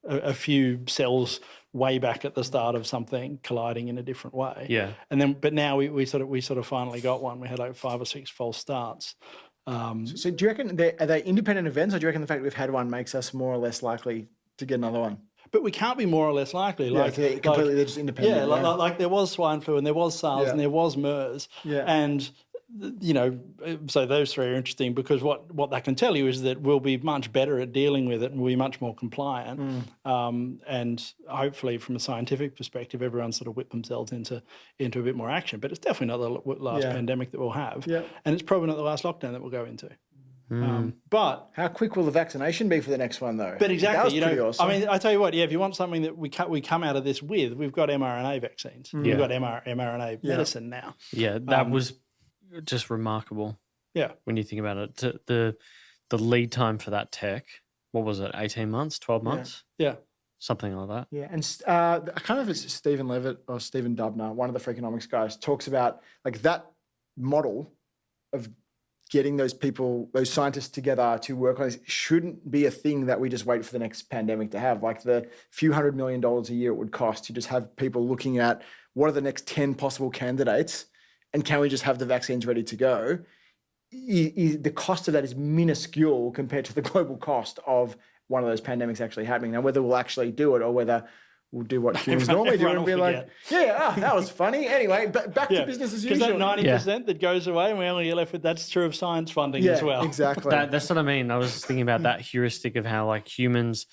a few cells way back at the start of something colliding in a different way. Yeah. And then, but now we sort of finally got one. We had like 5 or 6 false starts. So do you reckon are they independent events, or do you reckon the fact that we've had one makes us more or less likely to get another one? But we can't be more or less likely. They're just independent. Yeah, like there was swine flu and there was SARS and there was MERS. Yeah. And, so those three are interesting because what that can tell you is that we'll be much better at dealing with it and we'll be much more compliant. And hopefully from a scientific perspective, everyone sort of whipped themselves into a bit more action. But it's definitely not the last pandemic that we'll have. Yeah. And it's probably not the last lockdown that we'll go into. But how quick will the vaccination be for the next one, though? But exactly, that was pretty awesome. I mean, I tell you what, if you want something that we come out of this with, we've got mRNA vaccines. We've got mRNA medicine now. Yeah, that was just remarkable. Yeah, when you think about it, the lead time for that tech, what was it? 18 months, 12 months? Yeah. Something like that. Yeah, and I can't remember if it's Stephen Levitt or Stephen Dubner, one of the Freakonomics guys, talks about like that model of getting those people, those scientists together to work on this shouldn't be a thing that we just wait for the next pandemic to have. Like the few $100 million a year it would cost to just have people looking at what are the next 10 possible candidates and can we just have the vaccines ready to go? the cost of that is minuscule compared to the global cost of one of those pandemics actually happening. Now, whether we'll actually do it or whether we'll do what humans normally do and be like, that was funny. Anyway, back to business as usual. Because that 90% that goes away and we only get left with, that's true of science funding as well. Exactly. That's what I mean. I was thinking about that heuristic of how like humans,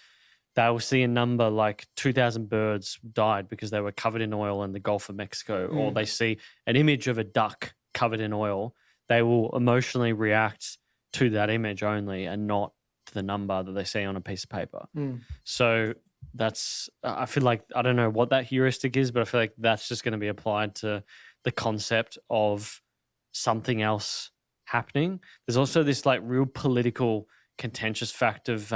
they'll see a number like 2,000 birds died because they were covered in oil in the Gulf of Mexico, or they see an image of a duck covered in oil. They will emotionally react to that image only and not to the number that they see on a piece of paper. So that's, I feel like, I don't know what that heuristic is, but I feel like that's just going to be applied to the concept of something else happening. There's also this like real political contentious fact of,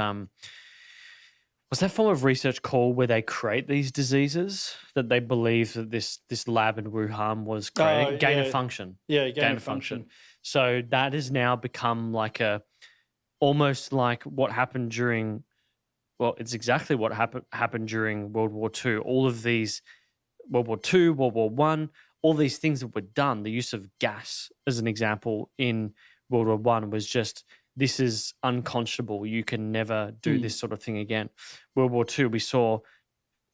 what's that form of research called where they create these diseases that they believe that this lab in Wuhan was creating? Gain of function. Yeah, gain of function. So that has now become like almost like what happened during, well, it's exactly what happened during World War II. All of these, World War II, World War I, all these things that were done, the use of gas as an example in World War I was just, this is unconscionable. You can never do this sort of thing again. World War II, we saw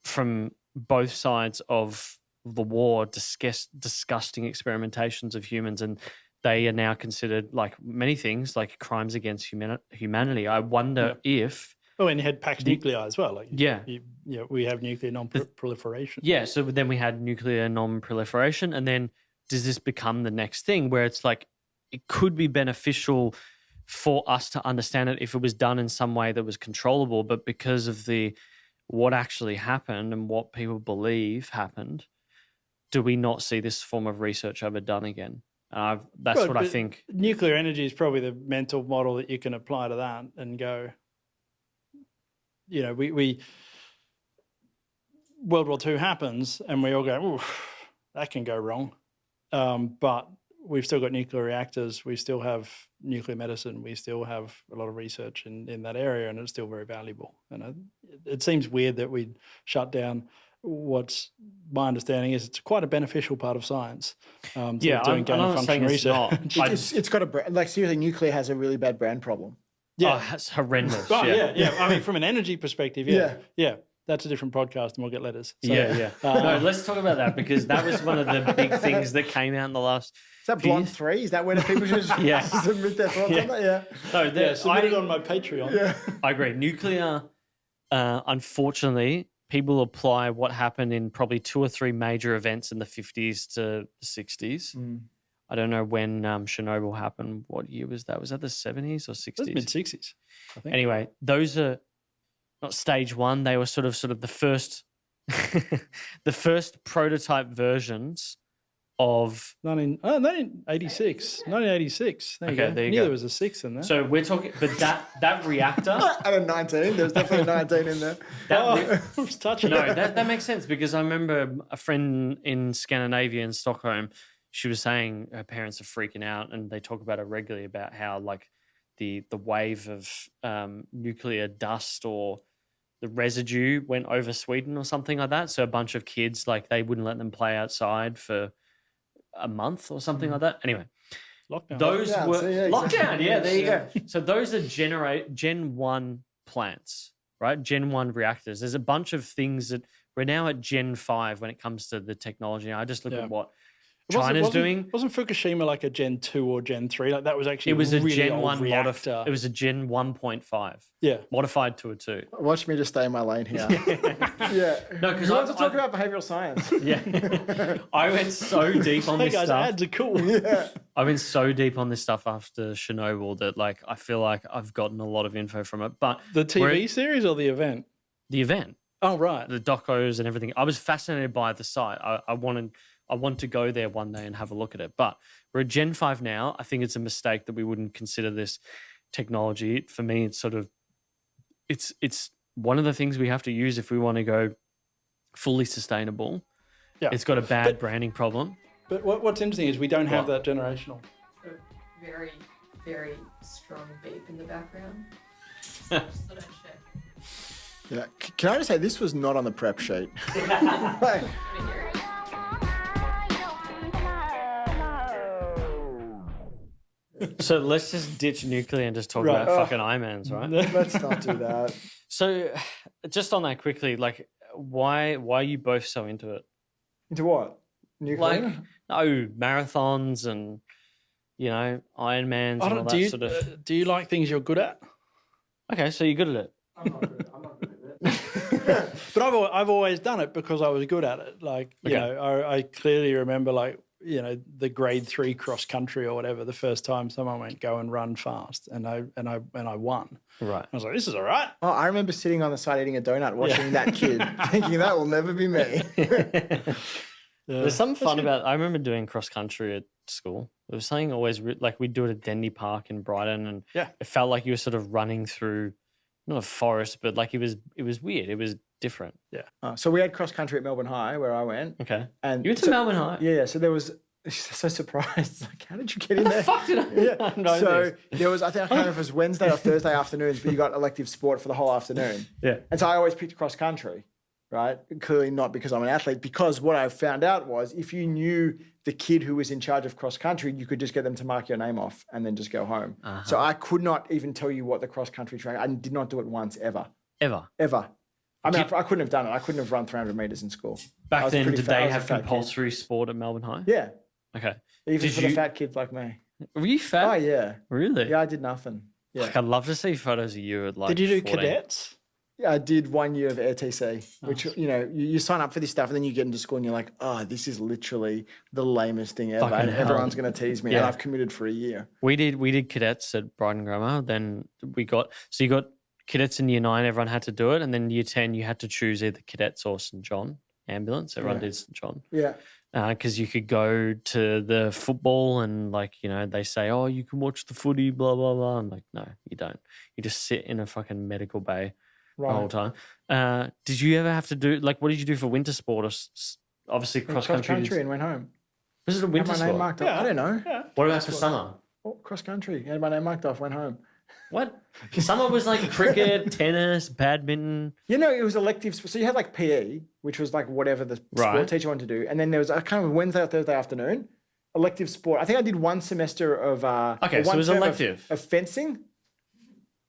from both sides of the war disgusting experimentations of humans, and they are now considered like many things, like crimes against humanity. I wonder if... Oh, and you had pax nuclei as well. Like, we have nuclear non-proliferation. Yeah, so then we had nuclear non-proliferation, and then does this become the next thing where it's like it could be beneficial for us to understand it if it was done in some way that was controllable, but because of what actually happened and what people believe happened, do we not see this form of research ever done again? That's what I think. Nuclear energy is probably the mental model that you can apply to that and go, we World War II happens and we all go, ooh, that can go wrong. But we've still got nuclear reactors. We still have nuclear medicine. We still have a lot of research in that area, and it's still very valuable. And it seems weird that we'd shut down what's my understanding is it's quite a beneficial part of science. Doing gain of function research. It's got seriously, nuclear has a really bad brand problem. Yeah, it's horrendous. Oh, yeah. I mean, from an energy perspective, yeah. That's a different podcast, and we'll get letters. So, no, let's talk about that because that was one of the big things that came out in the last. Is that Blonde 3? Is that where the people should submit their thoughts on that? Yeah. No, submit it on my Patreon. Yeah. I agree. Nuclear, unfortunately, people apply what happened in probably 2 or 3 major events in the 50s to the 60s. I don't know when Chernobyl happened. What year was that? Was that the 70s or 60s? It was mid-60s, I think. Anyway, those are not stage one. They were sort of the first, the first prototype versions of 1986. 1986. There you go. There you I knew go. there was a 6 in there. So we're talking, but that reactor. And a 19. There's definitely 19 in there. I was touching. No, that makes sense because I remember a friend in Scandinavia in Stockholm. She was saying her parents are freaking out, and they talk about it regularly about how like the wave of nuclear dust or the residue went over Sweden or something like that. So a bunch of kids, like they wouldn't let them play outside for a month or something like that. Anyway, lockdown. Those were lockdown. Yeah, there you go. Yeah. So those are Gen 1 plants, right? Gen 1 reactors. There's a bunch of things that we're now at Gen 5 when it comes to the technology. I just look at what China's doing. Wasn't Fukushima like a Gen 2 or Gen 3? Like that was actually it was a really Gen old 1 reactor. It was a Gen 1.5. Yeah. Modified to a 2. Watch me just stay in my lane here. Yeah. No, because I want to talk about behavioral science. Yeah. I went so deep on this guys, stuff. ads are cool. Yeah. I went so deep on this stuff after Chernobyl that like I feel like I've gotten a lot of info from it. But the TV series or the event? The event. Oh, right. The docos and everything. I was fascinated by the site. I want to go there one day and have a look at it. But we're at Gen 5 now. I think it's a mistake that we wouldn't consider this technology. For me, it's sort of it's one of the things we have to use if we want to go fully sustainable. Yeah. It's got a bad branding problem. But what's interesting is we don't have that generational. A very, very strong vape in the background. Just thought I'd check. Yeah. Can I just say this was not on the prep sheet? So let's just ditch nuclear and just talk Right. about fucking Ironmans, right? Let's not do that. So just on that quickly, like, why are you both so into it? Into what? Nuclear? Like, no, marathons and, Ironmans and all that sort of... do you like things you're good at? Okay, so you're good at it. I'm not good at it. But I've always done it because I was good at it. Like, you know, I clearly remember, like, you know, the grade 3 cross country or whatever, the first time someone went, go and run fast, and I won. Right. I was like, this is all right. Oh, I remember sitting on the side eating a donut, watching that kid, thinking that will never be me. There's something fun about. I remember doing cross country at school. There was something always like we'd do it at Dendy Park in Brighton, and it felt like you were sort of running through not a forest, but like it was weird. It was different. Yeah. So we had cross country at Melbourne High, where I went. Okay. And You went to Melbourne High. Yeah. So there was. So surprised. Like, how did you get in there? Fuck did I know So this? there was, I think I can't remember if it was Wednesday or Thursday afternoons, but you got elective sport for the whole afternoon. Yeah. And so I always picked cross country, right? Clearly not because I'm an athlete, because what I found out was if you knew the kid who was in charge of cross country, you could just get them to mark your name off and then just go home. So I could not even tell you what the cross country track. I did not do it once ever. Ever. I mean, I couldn't have done it. I couldn't have run 300 meters in school. I Back was then, pretty did fat. I they was a have fat kid. compulsory sport at Melbourne High? Yeah. Okay. Even Did for the you- fat kids like me. Were you fat? Oh, yeah. Really? Yeah, I did nothing. Yeah. Like, I'd love to see photos of you at like. Did you do 14. cadets? Yeah, I did 1 year of AirTC, which, you know, you sign up for this stuff and then you get into school and you're like, oh, this is literally the lamest thing ever. Fucking And hell. everyone's going to tease me. And Yeah. I've committed for a year. We did cadets at Brighton Grammar. Then you got cadets in year 9. Everyone had to do it, and then year 10 you had to choose either cadets or St John ambulance. Everyone did St John. Yeah. Because you could go to the football and, like, you know, they say, oh, you can watch the footy, blah, blah, blah. I'm like, no, you don't. You just sit in a fucking medical bay the whole Right. time. Did you ever have to do, like, what did you do for winter sport? Obviously, cross Cross country. country and went home. Was it a Had winter my name sport? marked off. I don't know. Yeah. What about for summer? Oh, cross country. Had my name marked off, went home. What? Summer was like cricket, tennis, badminton. You know, it was elective. So you had like PE, which was like whatever the Right. sport teacher wanted to do. And then there was a kind of Wednesday or Thursday afternoon, elective sport. I think I did one semester of Okay, or so one it was term elective. of fencing,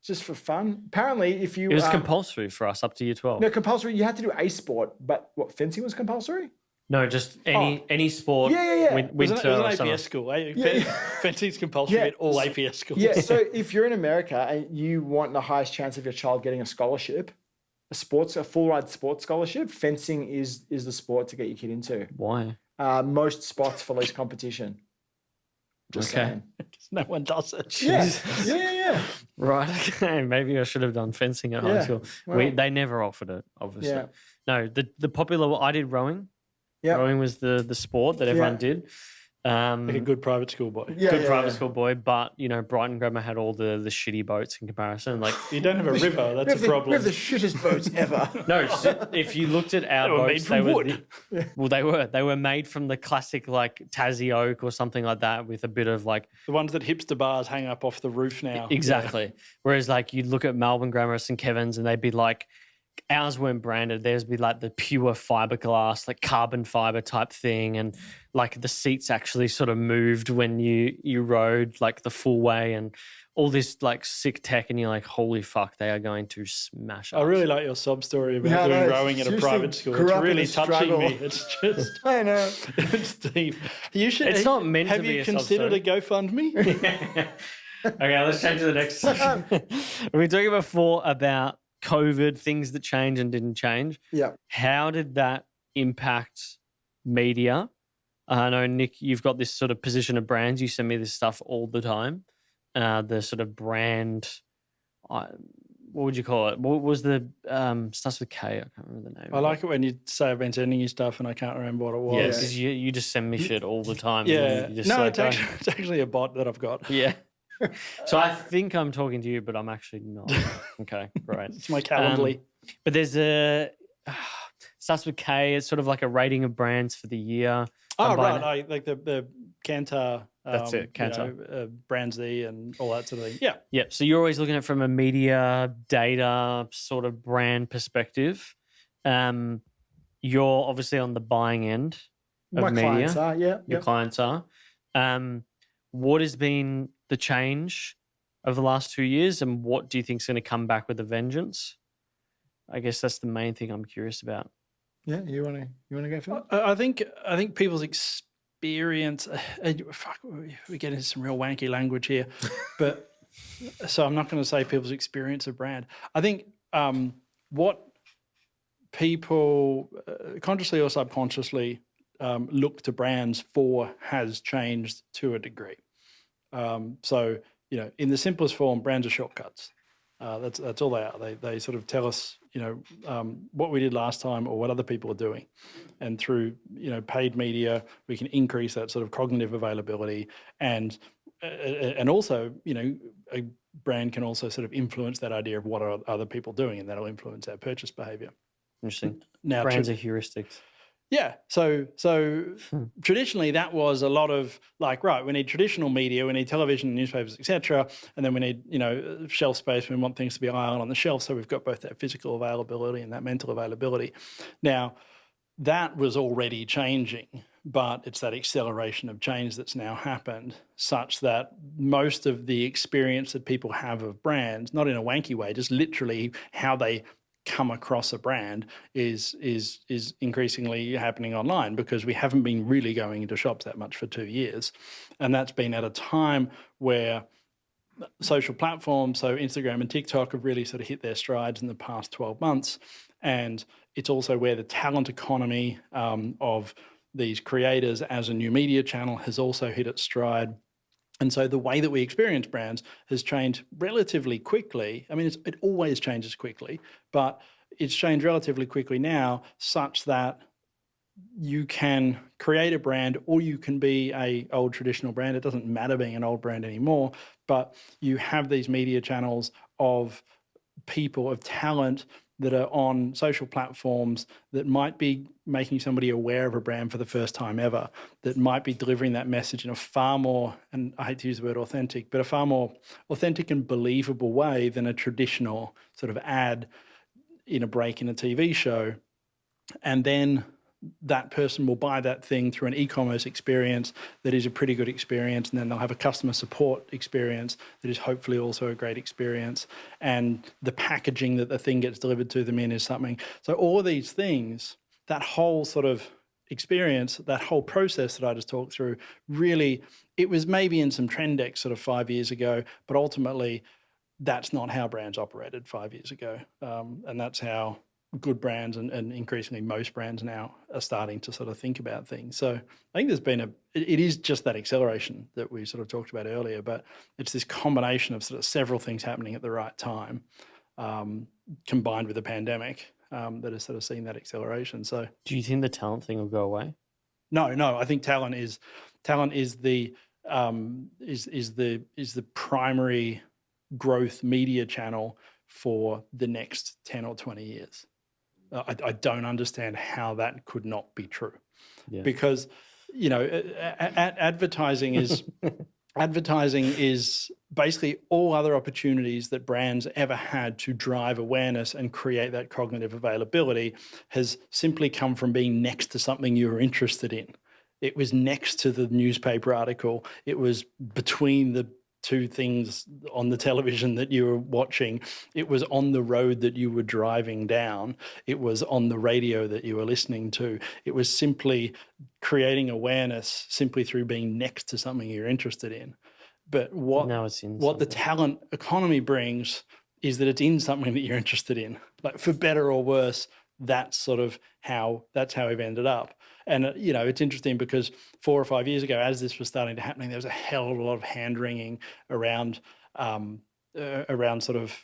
just for fun. Apparently, if you It was compulsory for us up to year 12. no compulsory, you had to do a sport. But what, fencing was compulsory? No, just any sport. Yeah. It Winter was an or summer. APS school. Yeah. Fencing's compulsory Yeah. at all APS schools. Yeah. So if you're in America and you want the highest chance of your child getting a scholarship, a full ride sports scholarship, fencing is the sport to get your kid into. Why? Most spots for least competition. Just Okay. saying. No one does it. Yeah. Right. Okay. Maybe I should have done fencing at high Yeah. school. Well- They never offered it, obviously. Yeah. No, the popular. I did rowing. Yeah. Rowing was the sport that everyone Yeah. did. Like a good private school boy. Yeah, Good yeah, private yeah. school boy, but you know, Brighton Grammar had all the shitty boats in comparison. Like, You don't have a river. That's a We problem. have the shittest boats ever. no, if you looked at our They were boats, made from wood. They were made from the classic like Tassie oak or something like that, with a bit of like The ones that hipster bars hang up off the roof now. exactly. Whereas like you'd look at Melbourne Grammar, St Kevin's, and they'd be like, ours weren't branded. Theirs would be like the pure fiberglass, like carbon fiber type thing, and like the seats actually sort of moved when you rode like the full way, and all this like sick tech, and you're like, holy fuck, they are going to smash us. I really like your sob story about Yeah, doing no, rowing at a seriously private school. grew It's up in really a touching struggle. me. It's just, I know. it's deep. You should. It's not meant to have be you a sob considered a story. GoFundMe? Okay, let's change to the next section. We were talking before about COVID, things that change and didn't change. Yeah. How did that impact media? I know, Nick, you've got this sort of position of brands. You send me this stuff all the time. The sort of brand, what would you call it? What was the, starts with K, I can't remember the name. I like it when you say I've been sending you stuff and I can't remember what it was. Yeah, because you just send me shit all the time. and Yeah. you just No, like, it's actually a bot that I've got. yeah. So I think I'm talking to you, but I'm actually not. Okay, great. It's my Calendly. But there's starts with K. It's sort of like a rating of brands for the year. Oh, I'm buying right. Like the Kantar. That's it, Kantar. Brand Z and all that sort of thing. Yeah. Yep. So you're always looking at it from a media, data, sort of brand perspective. You're obviously on the buying end of My media. clients are, yeah. Your clients are. What has been the change of the last 2 years, and what do you think is going to come back with a vengeance? I guess that's the main thing I'm curious about. Yeah, you want to go for it? I think people's experience. Fuck, we get into some real wanky language here, but so I'm not going to say people's experience of brand. I think what people consciously or subconsciously look to brands for has changed to a degree. So, you know, in the simplest form, brands are shortcuts. That's all they are. They sort of tell us, you know, what we did last time or what other people are doing. And through, you know, paid media, we can increase that sort of cognitive availability. And also, you know, a brand can also sort of influence that idea of what are other people doing, and that'll influence our purchase behavior. Interesting. Now, brands are heuristics. Yeah. So traditionally that was a lot of like, right, we need traditional media, we need television, newspapers, etc. And then we need, you know, shelf space. We want things to be ironed on the shelf. So we've got both that physical availability and that mental availability. Now, that was already changing, but it's that acceleration of change that's now happened such that most of the experience that people have of brands, not in a wanky way, just literally how they come across a brand is increasingly happening online, because we haven't been really going into shops that much for 2 years. And that's been at a time where social platforms, so Instagram and TikTok, have really sort of hit their strides in the past 12 months. And it's also where the talent economy of these creators as a new media channel has also hit its stride. And so the way that we experience brands has changed relatively quickly. I mean, it always changes quickly, but it's changed relatively quickly now, such that you can create a brand or you can be a old traditional brand. It doesn't matter being an old brand anymore, but you have these media channels of people, of talent that are on social platforms that might be making somebody aware of a brand for the first time ever, that might be delivering that message in a far more, and I hate to use the word authentic, but a far more authentic and believable way than a traditional sort of ad in a break in a TV show. And then that person will buy that thing through an e-commerce experience that is a pretty good experience, and then they'll have a customer support experience that is hopefully also a great experience, and the packaging that the thing gets delivered to them in is something. So all of these things, that whole sort of experience, that whole process that I just talked through, really, it was maybe in some Trendex sort of 5 years ago, but ultimately that's not how brands operated 5 years ago, and that's how good brands and increasingly most brands now are starting to sort of think about things. So I think there's been it is just that acceleration that we sort of talked about earlier, but it's this combination of sort of several things happening at the right time, combined with the pandemic, that has sort of seen that acceleration. So do you think the talent thing will go away? No, I think talent is the primary growth media channel for the next 10 or 20 years. I don't understand how that could not be true, because, you know, advertising is basically all other opportunities that brands ever had to drive awareness and create that cognitive availability has simply come from being next to something you were interested in. It was next to the newspaper article. It was between the two things on the television that you were watching. It was on the road that you were driving down. It was on the radio that you were listening to. It was simply creating awareness simply through being next to something you're interested in. But what the talent economy brings is that it's in something that you're interested in. Like, for better or worse, that's how we've ended up. And, you know, it's interesting because 4 or 5 years ago, as this was starting to happen, there was a hell of a lot of hand-wringing around sort of,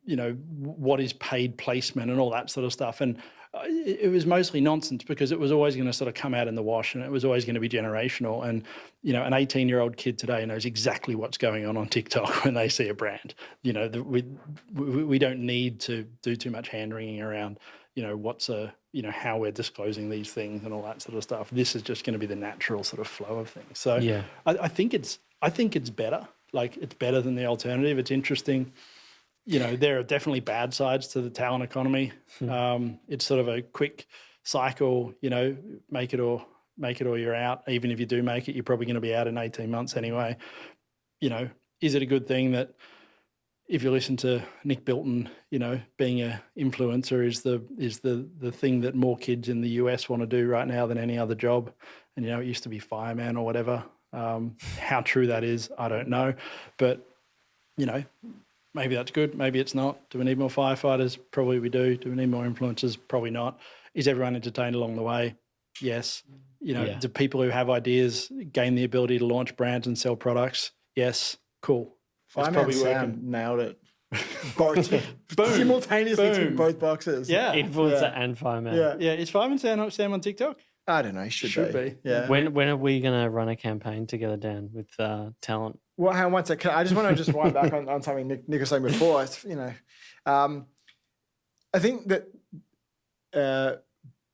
you know, what is paid placement and all that sort of stuff. And it was mostly nonsense, because it was always going to sort of come out in the wash, and it was always going to be generational. And, you know, an 18-year-old kid today knows exactly what's going on TikTok when they see a brand. You know, we don't need to do too much hand-wringing around, you know, how we're disclosing these things and all that sort of stuff. This is just going to be the natural sort of flow of things. So yeah, I think it's better. Like, it's better than the alternative. It's interesting. You know, there are definitely bad sides to the talent economy. It's sort of a quick cycle, you know, make it or you're out. Even if you do make it, you're probably going to be out in 18 months anyway. is it a good thing that if you listen to Nick Bilton, being an influencer is the thing that more kids in the US want to do right now than any other job? And, it used to be fireman or whatever. How true that is, I don't know. But, maybe that's good. Maybe it's not. Do we need more firefighters? Probably we do. Do we need more influencers? Probably not. Is everyone entertained along the way? Yes. Do people who have ideas gain the ability to launch brands and sell products? Yes. Cool. That's Fireman Sam nailed it. Both simultaneously tick both boxes. Yeah. Influencer and fireman. Yeah. Is Fireman Sam on TikTok? I don't know. He should be. Yeah. When are we going to run a campaign together, Dan, with talent? Well, hang on one second. I just want to wind back on something Nick was saying before. I think that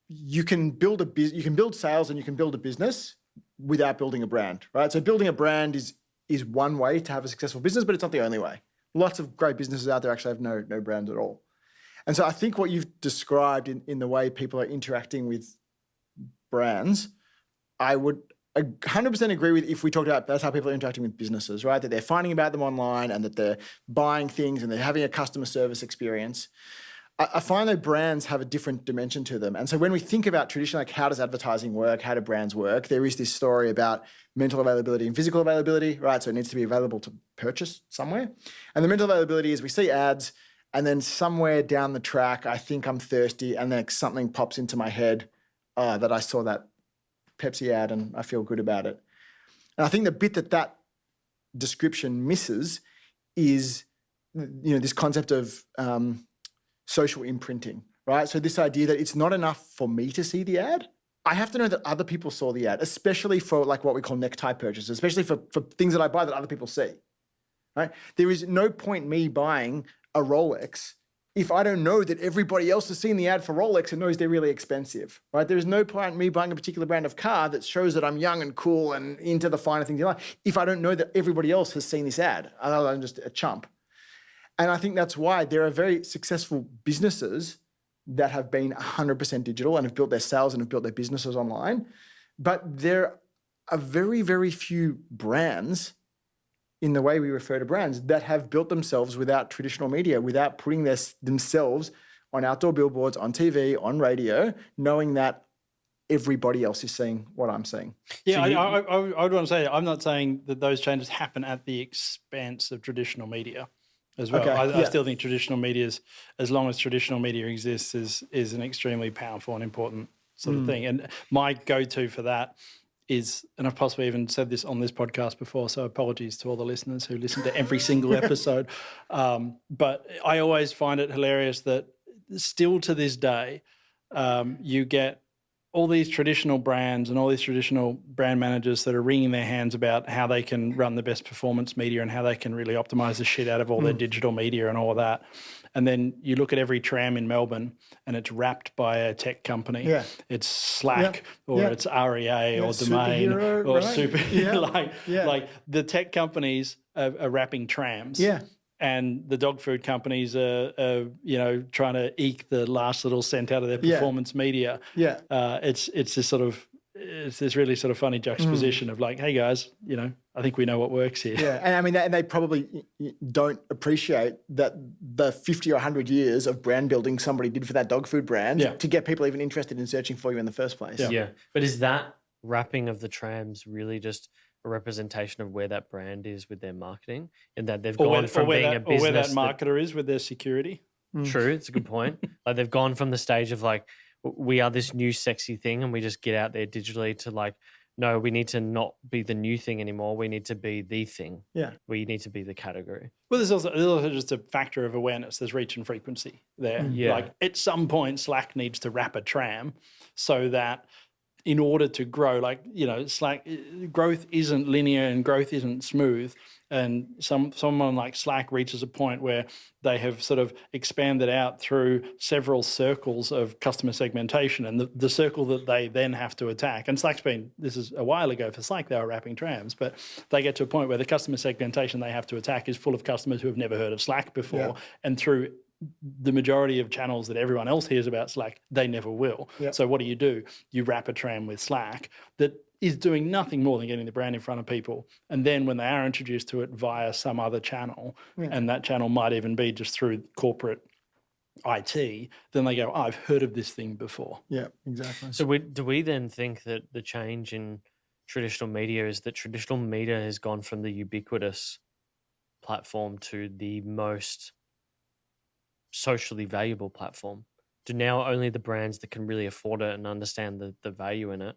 you can build sales and you can build a business without building a brand, right? So building a brand is one way to have a successful business, but it's not the only way. Lots of great businesses out there actually have no brand at all. And so I think what you've described in the way people are interacting with brands, I would 100% agree with if we talked about that's how people are interacting with businesses, right? That they're finding about them online and that they're buying things and they're having a customer service experience. I find that brands have a different dimension to them. And so when we think about traditionally, like how does advertising work? How do brands work? There is this story about mental availability and physical availability, right? So it needs to be available to purchase somewhere. And the mental availability is we see ads and then somewhere down the track, I think I'm thirsty and then something pops into my head that I saw that Pepsi ad and I feel good about it. And I think the bit that description misses is, this concept of social imprinting, right? So this idea that it's not enough for me to see the ad. I have to know that other people saw the ad, especially for like what we call necktie purchases, especially for things that I buy that other people see, right? There is no point me buying a Rolex if I don't know that everybody else has seen the ad for Rolex and knows they're really expensive, right? There is no point me buying a particular brand of car that shows that I'm young and cool and into the finer things in life if I don't know that everybody else has seen this ad, other than just a chump. And I think that's why there are very successful businesses that have been 100% digital and have built their sales and have built their businesses online. But there are very, very few brands in the way we refer to brands that have built themselves without traditional media, without putting themselves on outdoor billboards, on TV, on radio, knowing that everybody else is seeing what I'm seeing. Yeah, I would want to say, I'm not saying that those changes happen at the expense of traditional media as well. Okay, I still think traditional media, as long as traditional media exists, is an extremely powerful and important sort of thing. And my go-to for that is, and I've possibly even said this on this podcast before, so apologies to all the listeners who listen to every single episode. But I always find it hilarious that still to this day, you get all these traditional brands and all these traditional brand managers that are wringing their hands about how they can run the best performance media and how they can really optimize the shit out of all their digital media and all of that. And then you look at every tram in Melbourne and it's wrapped by a tech company. Yeah. It's Slack or it's REA or Domain or Super. Like the tech companies are wrapping trams. Yeah. And the dog food companies are trying to eke the last little cent out of their performance media. Yeah. It's this sort of, it's this really sort of funny juxtaposition of like, hey guys, I think we know what works here. Yeah, and I mean, and they probably don't appreciate that the 50 or 100 years of brand building somebody did for that dog food brand to get people even interested in searching for you in the first place. Yeah. But is that wrapping of the trams really just a representation of where that brand is with their marketing, and that they've gone from being a business, or where that marketer is with their security? True, it's a good point. Like they've gone from the stage of like, we are this new sexy thing and we just get out there digitally to like, no, we need to not be the new thing anymore. We need to be the thing. Yeah. We need to be the category. Well, there's also just a factor of awareness. There's reach and frequency there. Yeah. Like at some point, Slack needs to wrap a tram so that in order to grow, Slack, growth isn't linear and growth isn't smooth. And someone like Slack reaches a point where they have sort of expanded out through several circles of customer segmentation, and the circle that they then have to attack. And this is a while ago for Slack, they were wrapping trams, but they get to a point where the customer segmentation they have to attack is full of customers who have never heard of Slack before. Yeah. And through the majority of channels that everyone else hears about Slack, they never will. Yep. So what do? You wrap a tram with Slack that is doing nothing more than getting the brand in front of people. And then when they are introduced to it via some other channel, and that channel might even be just through corporate IT, then they go, oh, I've heard of this thing before. Yeah, exactly. So do we then think that the change in traditional media is that traditional media has gone from the ubiquitous platform to the most socially valuable platform? Do now only the brands that can really afford it and understand the value in it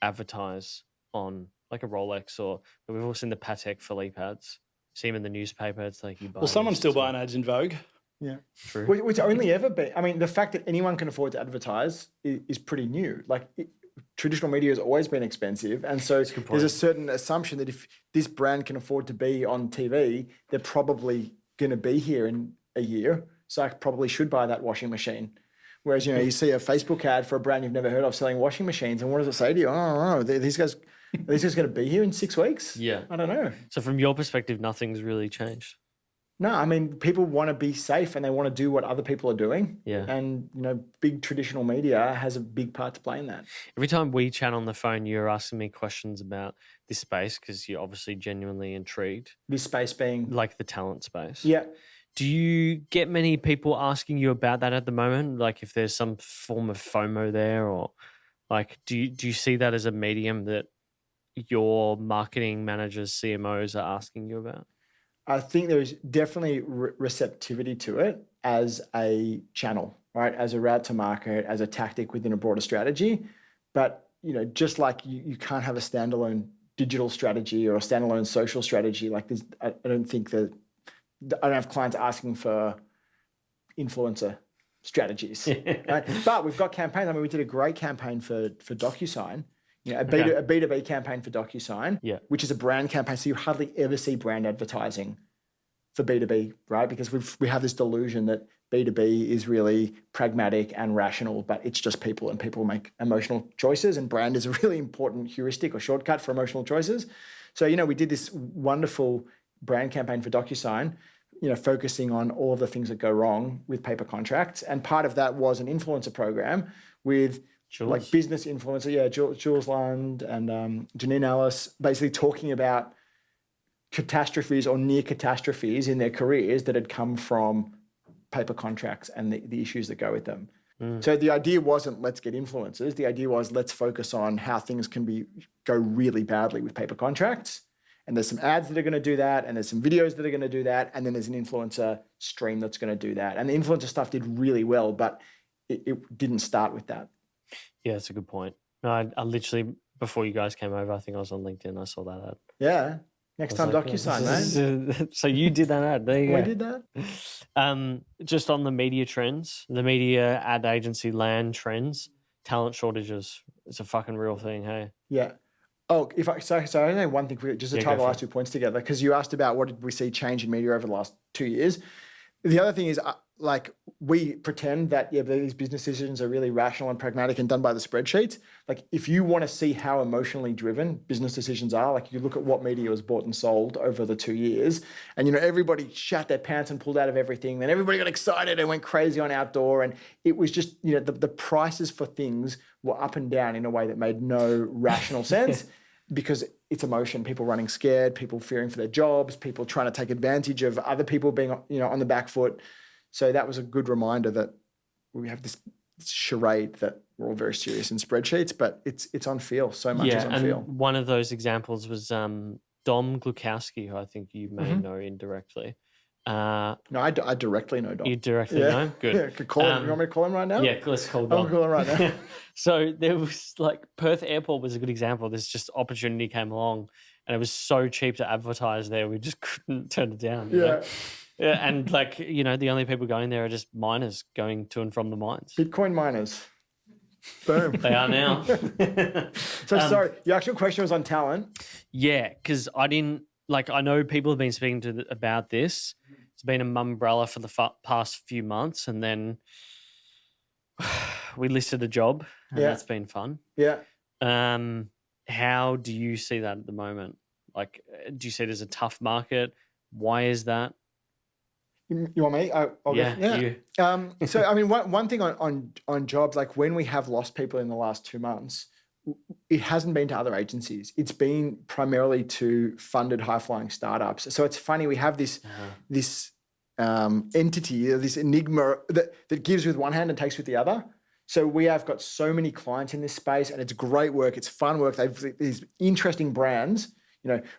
advertise on like a Rolex, or we've all seen the Patek Philippe ads. See them in the newspaper. It's like you buy. Well, someone's still buying ads in Vogue. Yeah, True. Which only ever been. I mean, the fact that anyone can afford to advertise is pretty new. Like traditional media has always been expensive, and so there's a certain assumption that if this brand can afford to be on TV, they're probably going to be here in a year. So I probably should buy that washing machine. Whereas, you see a Facebook ad for a brand you've never heard of selling washing machines, and what does it say to you? Oh, these guys are going to be here in 6 weeks? Yeah. I don't know. So from your perspective, nothing's really changed. No, I mean, people want to be safe and they want to do what other people are doing. Yeah. And, big traditional media has a big part to play in that. Every time we chat on the phone, you're asking me questions about this space because you're obviously genuinely intrigued. This space being... Like the talent space. Yeah. Do you get many people asking you about that at the moment? Like if there's some form of FOMO there, or like do you see that as a medium that your marketing managers, CMOs are asking you about? I think there's definitely receptivity to it as a channel, right? As a route to market, as a tactic within a broader strategy. But, just like you can't have a standalone digital strategy or a standalone social strategy, like this, I don't think that I don't have clients asking for influencer strategies, right? But we've got campaigns. I mean, we did a great campaign for DocuSign, a B2B campaign for DocuSign, which is a brand campaign. So you hardly ever see brand advertising for B2B, right? Because we have this delusion that B2B is really pragmatic and rational, but it's just people and people make emotional choices, and brand is a really important heuristic or shortcut for emotional choices. So, we did this wonderful brand campaign for DocuSign, focusing on all of the things that go wrong with paper contracts. And part of that was an influencer program with like business influencer, Jules Lund and Janine Ellis, basically talking about catastrophes or near catastrophes in their careers that had come from paper contracts and the issues that go with them. So the idea wasn't let's get influencers. The idea was let's focus on how things can go really badly with paper contracts. And there's some ads that are going to do that, and there's some videos that are going to do that, and then there's an influencer stream that's going to do that. And the influencer stuff did really well, but it didn't start with that. Yeah, that's a good point. No, I literally, before you guys came over, I think I was on LinkedIn, I saw that ad. Yeah. Next time, DocuSign, mate. So you did that ad. There you go. I did that. Just on the media trends, the media ad agency land trends, talent shortages. It's a fucking real thing, hey? Yeah. Oh, so I only have one thing for you, just to tie the last 2 points together, because you asked about what did we see change in media over the last 2 years. The other thing is, we pretend that, these business decisions are really rational and pragmatic and done by the spreadsheets. Like, if you want to see how emotionally driven business decisions are, like you look at what media was bought and sold over the 2 years, and, everybody shat their pants and pulled out of everything. Then everybody got excited and went crazy on outdoor. And it was just, the prices for things were up and down in a way that made no rational sense. Because it's emotion, people running scared, people fearing for their jobs, people trying to take advantage of other people being, on the back foot. So that was a good reminder that we have this charade that we're all very serious in spreadsheets, but it's on feel. So much is on feel. One of those examples was Dom Glukowski, who I think you may know indirectly. No, I directly know Dom. You directly know? Good. Yeah, could call him. You want me to call him right now? Yeah, let's call Dom. I'll call him right now. So there was Perth Airport was a good example. This just opportunity came along and it was so cheap to advertise there. We just couldn't turn it down. Yeah. Yeah, and the only people going there are just miners going to and from the mines. Bitcoin miners. Boom. They are now. So sorry, your actual question was on talent. Yeah, because I didn't I know people have been speaking about this. It's been an umbrella for the past few months, and then we listed a job, and that's been fun. Yeah. How do you see that at the moment? Do you see it as a tough market? Why is that? You want me? I'll go. You. So I mean, one thing on jobs, like when we have lost people in the last 2 months, it hasn't been to other agencies. It's been primarily to funded high-flying startups. So it's funny, we have this entity, this enigma that gives with one hand and takes with the other. So we have got so many clients in this space, and it's great work. It's fun work. They've these interesting brands,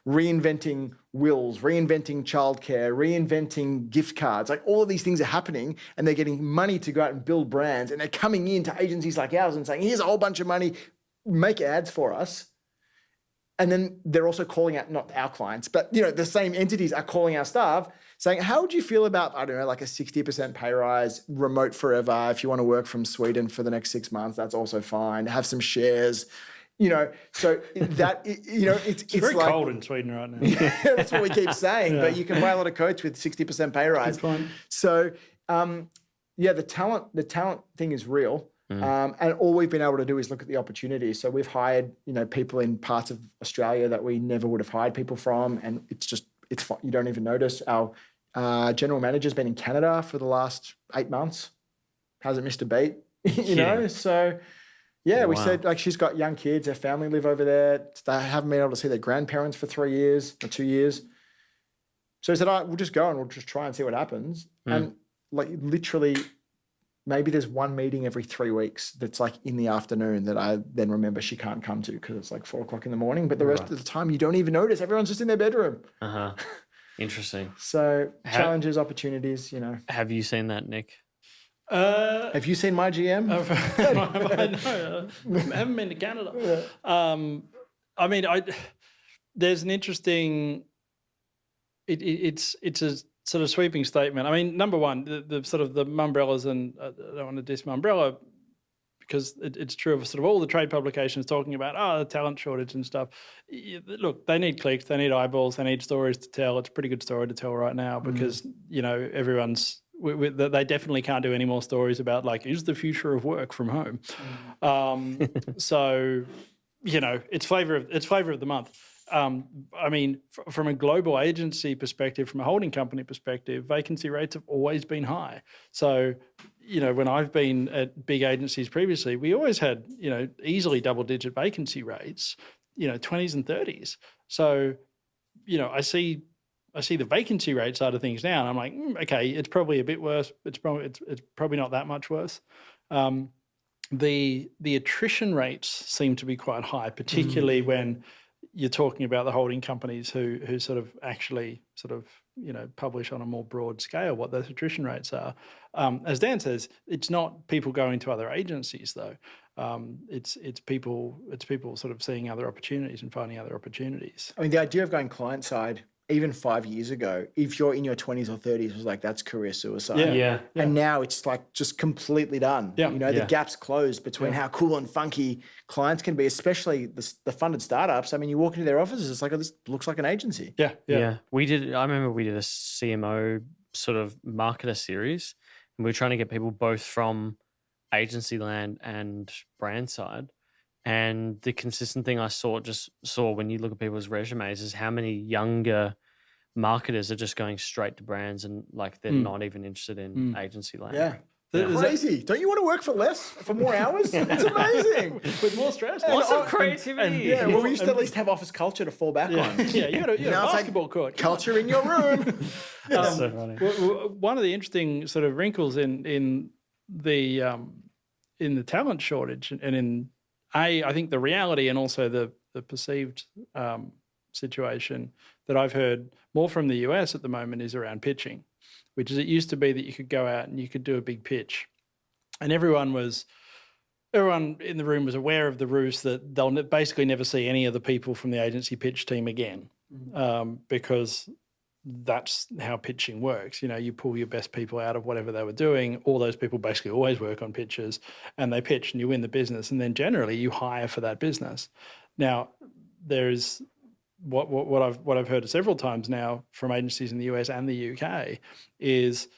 reinventing wills, reinventing childcare, reinventing gift cards. Like all of these things are happening, and they're getting money to go out and build brands. And they're coming into agencies like ours and saying, here's a whole bunch of money, make ads for us. And then they're also calling out, not our clients, but the same entities are calling our staff saying, how would you feel about, I don't know, like a 60% pay rise, remote forever. If you want to work from Sweden for the next 6 months, that's also fine. Have some shares, so that, it's very like, cold in Sweden right now. that's what we keep saying, but you can buy a lot of coats with 60% pay rise. So, the talent thing is real. And all we've been able to do is look at the opportunities. So we've hired, people in parts of Australia that we never would have hired people from. And it's fun. You don't even notice. Our general manager's been in Canada for the last 8 months. Hasn't missed a beat, So we said like she's got young kids, her family live over there. They haven't been able to see their grandparents for 3 years or 2 years. So I said, we'll just go and we'll just try and see what happens. And like literally, maybe there's one meeting every 3 weeks that's like in the afternoon that I then remember she can't come to because it's like 4 o'clock in the morning. But the rest of the time, you don't even notice. Everyone's just in their bedroom. Interesting. So challenges, opportunities, Have you seen that, Nick? Have you seen my GM? No, I haven't been to Canada. There's an interesting. It's a sort of sweeping statement. I mean, number one, the sort of the umbrellas, and I don't want to diss my umbrella because it's true of sort of all the trade publications talking about the talent shortage and stuff. Look, they need clicks, they need eyeballs, they need stories to tell. It's a pretty good story to tell right now because everyone's. They definitely can't do any more stories about like, is the future of work from home? So, it's flavor of the month. From a global agency perspective, from a holding company perspective, vacancy rates have always been high. So, when I've been at big agencies previously, we always had, easily double-digit vacancy rates, 20s and 30s. So, I see the vacancy rate side of things now, and I'm like, okay, it's probably a bit worse. It's probably not that much worse. The attrition rates seem to be quite high, particularly when you're talking about the holding companies who sort of actually publish on a more broad scale what those attrition rates are. As Dan says, it's not people going to other agencies though. It's people sort of seeing other opportunities and finding other opportunities. I mean, the idea of going client side, even 5 years ago, if you're in your 20s or 30s, was like, that's career suicide. Yeah. And now it's like just completely done. Yeah. The gap's closed between how cool and funky clients can be, especially the funded startups. I mean, you walk into their offices, it's like, this looks like an agency. Yeah. I remember we did a CMO sort of marketer series, and we were trying to get people both from agency land and brand side. And the consistent thing I saw when you look at people's resumes is how many younger marketers are just going straight to brands and like they're not even interested in agency land. Yeah. Crazy. Don't you want to work for more hours? It's amazing. With more stress. Lots of creativity. We used to at least have office culture to fall back on. Yeah, you got a basketball court. Culture in your room. That's so funny. One of the interesting sort of wrinkles in the talent shortage and in I think the reality and also the perceived situation that I've heard more from the US at the moment is around pitching, which is it used to be that you could go out and you could do a big pitch, and everyone in the room was aware of the ruse that they'll basically never see any of the people from the agency pitch team again, because that's how pitching works. You pull your best people out of whatever they were doing. All those people basically always work on pitches, and they pitch and you win the business, and then generally you hire for that business. Now, there's what I've heard several times now from agencies in the US and the UK is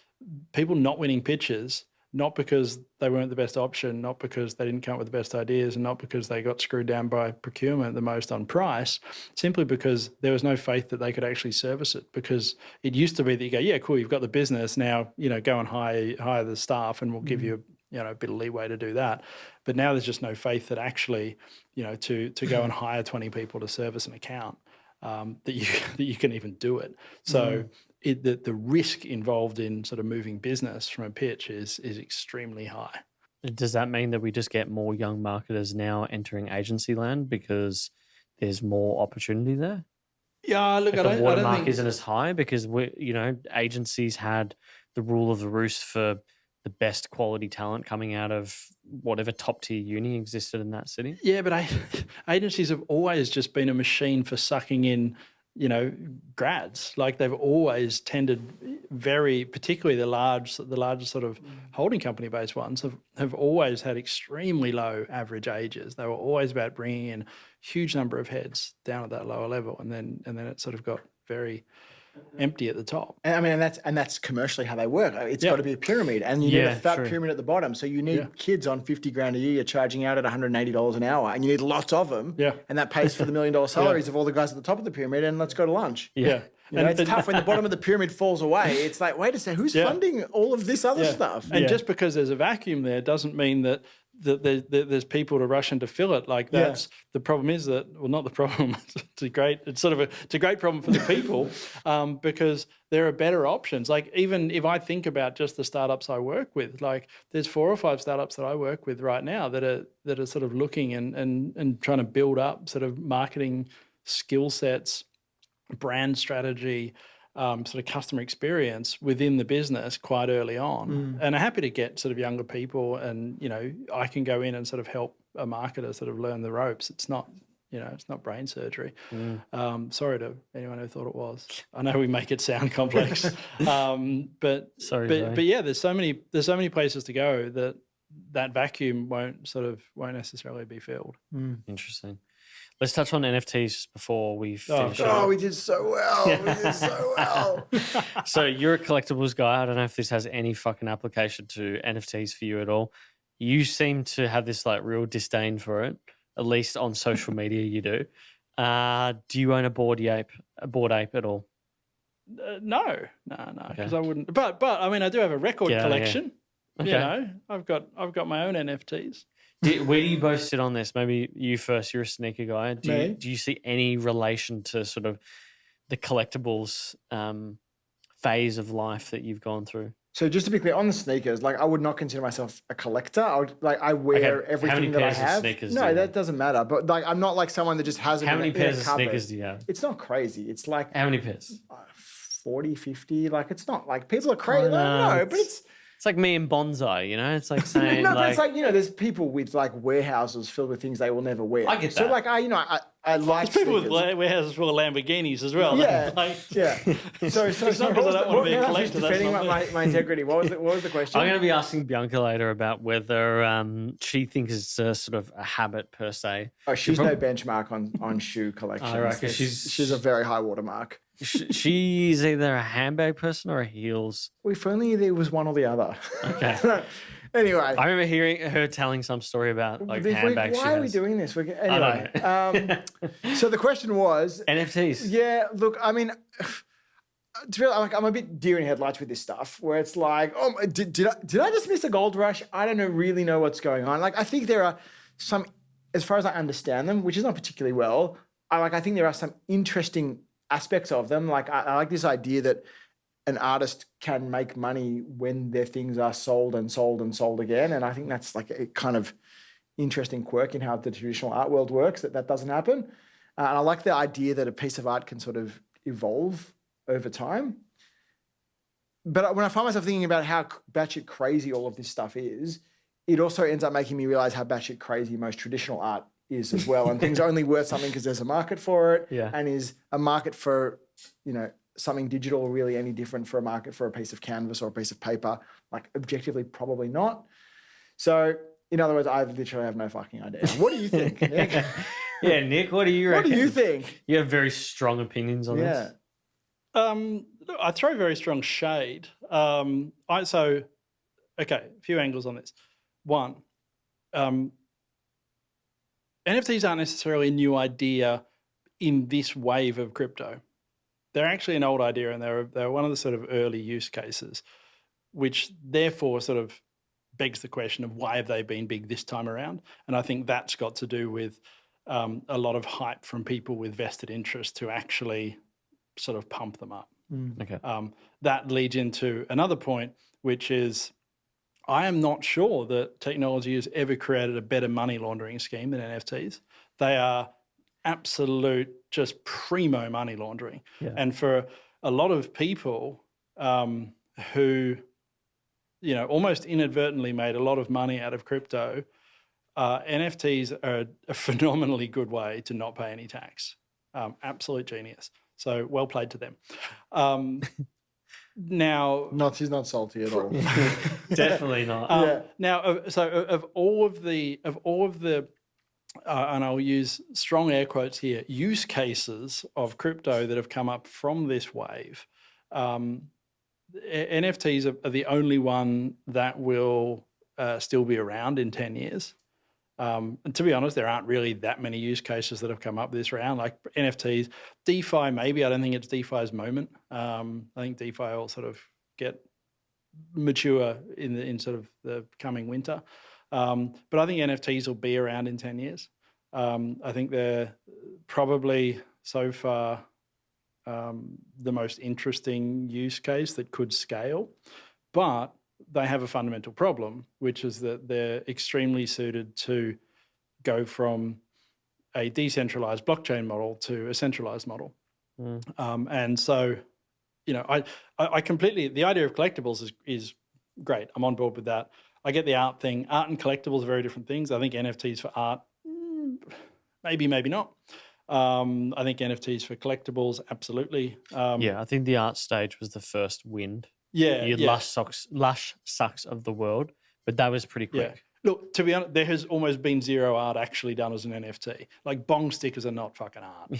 people not winning pitches, not because they weren't the best option, not because they didn't come up with the best ideas, and not because they got screwed down by procurement the most on price, simply because there was no faith that they could actually service it. Because it used to be that you go, yeah, cool, you've got the business, now, go and hire the staff and we'll give you a bit of leeway to do that. But now there's just no faith that actually, to go and hire 20 people to service an account, that you can even do it. So the risk involved in sort of moving business from a pitch is extremely high. Does that mean that we just get more young marketers now entering agency land because there's more opportunity there? Yeah, look, Like I the don't watermark think isn't as high because agencies had the rule of the roost for the best quality talent coming out of whatever top tier uni existed in that city. Yeah, but agencies have always just been a machine for sucking in, grads. Like they've always tended particularly the larger sort of holding company based ones have always had extremely low average ages. They were always about bringing in huge number of heads down at that lower level, and then it sort of got very empty at the top. And I mean, and that's commercially how they work. It's got to be a pyramid, and you need a fat pyramid at the bottom. So you need kids on $50,000 a year you're charging out at $180 an hour, and you need lots of them. Yeah. And that pays for the $1 million salaries of all the guys at the top of the pyramid. And let's go to lunch. Yeah. It's tough when the bottom of the pyramid falls away. It's like, wait a second, who's funding all of this other stuff? And just because there's a vacuum there doesn't mean that there's people to rush in to fill it. Like that's the problem is that, well, not the problem. It's a great problem for the people because there are better options. Like even if I think about just the startups I work with, like there's 4 or 5 startups that I work with right now that are sort of looking and trying to build up sort of marketing skill sets, brand strategy, sort of customer experience within the business quite early on. And I'm happy to get sort of younger people and, I can go in and sort of help a marketer sort of learn the ropes. It's not, it's not brain surgery. Sorry to anyone who thought it was. I know we make it sound complex. But yeah, there's so many places to go that vacuum won't necessarily be filled. Interesting. Let's touch on NFTs before we finish. We did so well. We did so well. So you're a collectibles guy. I don't know if this has any fucking application to NFTs for you at all. You seem to have this like real disdain for it, at least on social media you do. Do you own a Bored Ape at all? No, because I wouldn't. But I mean, I do have a record collection. Yeah. Okay. I've got my own NFTs. Where do you both sit on this? Maybe you first. You're a sneaker guy. Do you see any relation to sort of the collectibles phase of life that you've gone through? So just to be clear, on the sneakers, like I would not consider myself a collector. I wear everything that I have. How many pairs of sneakers? No, that doesn't matter. But like I'm not like someone that just has them. How many pairs of cupboard. sneakers do you have? It's not crazy. It's like how many pairs? 40, 50. Like it's not like people are crazy. No, but it's like me and bonsai, It's like saying but it's like there's people with like warehouses filled with things they will never wear. I get that. So like I like there's people sneakers. with warehouses full of Lamborghinis as well. Yeah, yeah. So it's not because I don't want to be a collector. Defending my integrity. What was the question? I'm going to be asking Bianca later about whether she thinks it's sort of a habit per se. Oh, she's no benchmark on shoe collections. I reckon she's a very high watermark. She's either a handbag person or a heels. Well, if only there was one or the other. Okay. Anyway. I remember hearing her telling some story about like handbags. Why are we doing this? Anyway. So the question was... NFTs. Yeah, look, I mean... To be honest, I'm a bit deer in headlights with this stuff where it's like, did I just miss a gold rush? I don't really know what's going on. Like, I think there are some, as far as I understand them, which is not particularly well, I think there are some interesting aspects of them. Like I like this idea that an artist can make money when their things are sold and sold and sold again. And I think that's like a kind of interesting quirk in how the traditional art world works, that doesn't happen. And I like the idea that a piece of art can sort of evolve over time. But when I find myself thinking about how batshit crazy all of this stuff is, it also ends up making me realize how batshit crazy most traditional art is as well. And things are only worth something because there's a market for it. Yeah. And is a market for, something digital really any different for a market for a piece of canvas or a piece of paper? Like objectively, probably not. So in other words, I literally have no fucking idea. What do you think, Nick? Yeah, Nick, what do you reckon? What do you think? You have very strong opinions on this. I throw very strong shade. A few angles on this. One, NFTs aren't necessarily a new idea in this wave of crypto. They're actually an old idea, and they're one of the sort of early use cases, which therefore sort of begs the question of why have they been big this time around? And I think that's got to do with a lot of hype from people with vested interest to actually sort of pump them up. Okay. That leads into another point, which is I am not sure that technology has ever created a better money laundering scheme than NFTs. They are absolute just primo money laundering. Yeah. And for a lot of people who, almost inadvertently made a lot of money out of crypto, NFTs are a phenomenally good way to not pay any tax. Absolute genius. So well played to them. Now, He's not salty at all. Definitely not. Now, of all of the, and I'll use strong air quotes here, use cases of crypto that have come up from this wave, NFTs are the only one that will still be around in 10 years. And to be honest, there aren't really that many use cases that have come up this round, like NFTs. DeFi, maybe. I don't think it's DeFi's moment. I think DeFi will sort of get mature in sort of the coming winter. But I think NFTs will be around in 10 years. I think they're probably so far the most interesting use case that could scale. But they have a fundamental problem, which is that they're extremely suited to go from a decentralized blockchain model to a centralized model. And so, I completely, the idea of collectibles is great. I'm on board with that. I get the art thing. Art and collectibles are very different things. I think NFTs for art, maybe not. I think NFTs for collectibles, absolutely. I think the art stage was the first wind. Yeah. Lush sucks of the world, but that was pretty quick. Yeah. Look, to be honest, there has almost been zero art actually done as an NFT. Like bong stickers are not fucking art.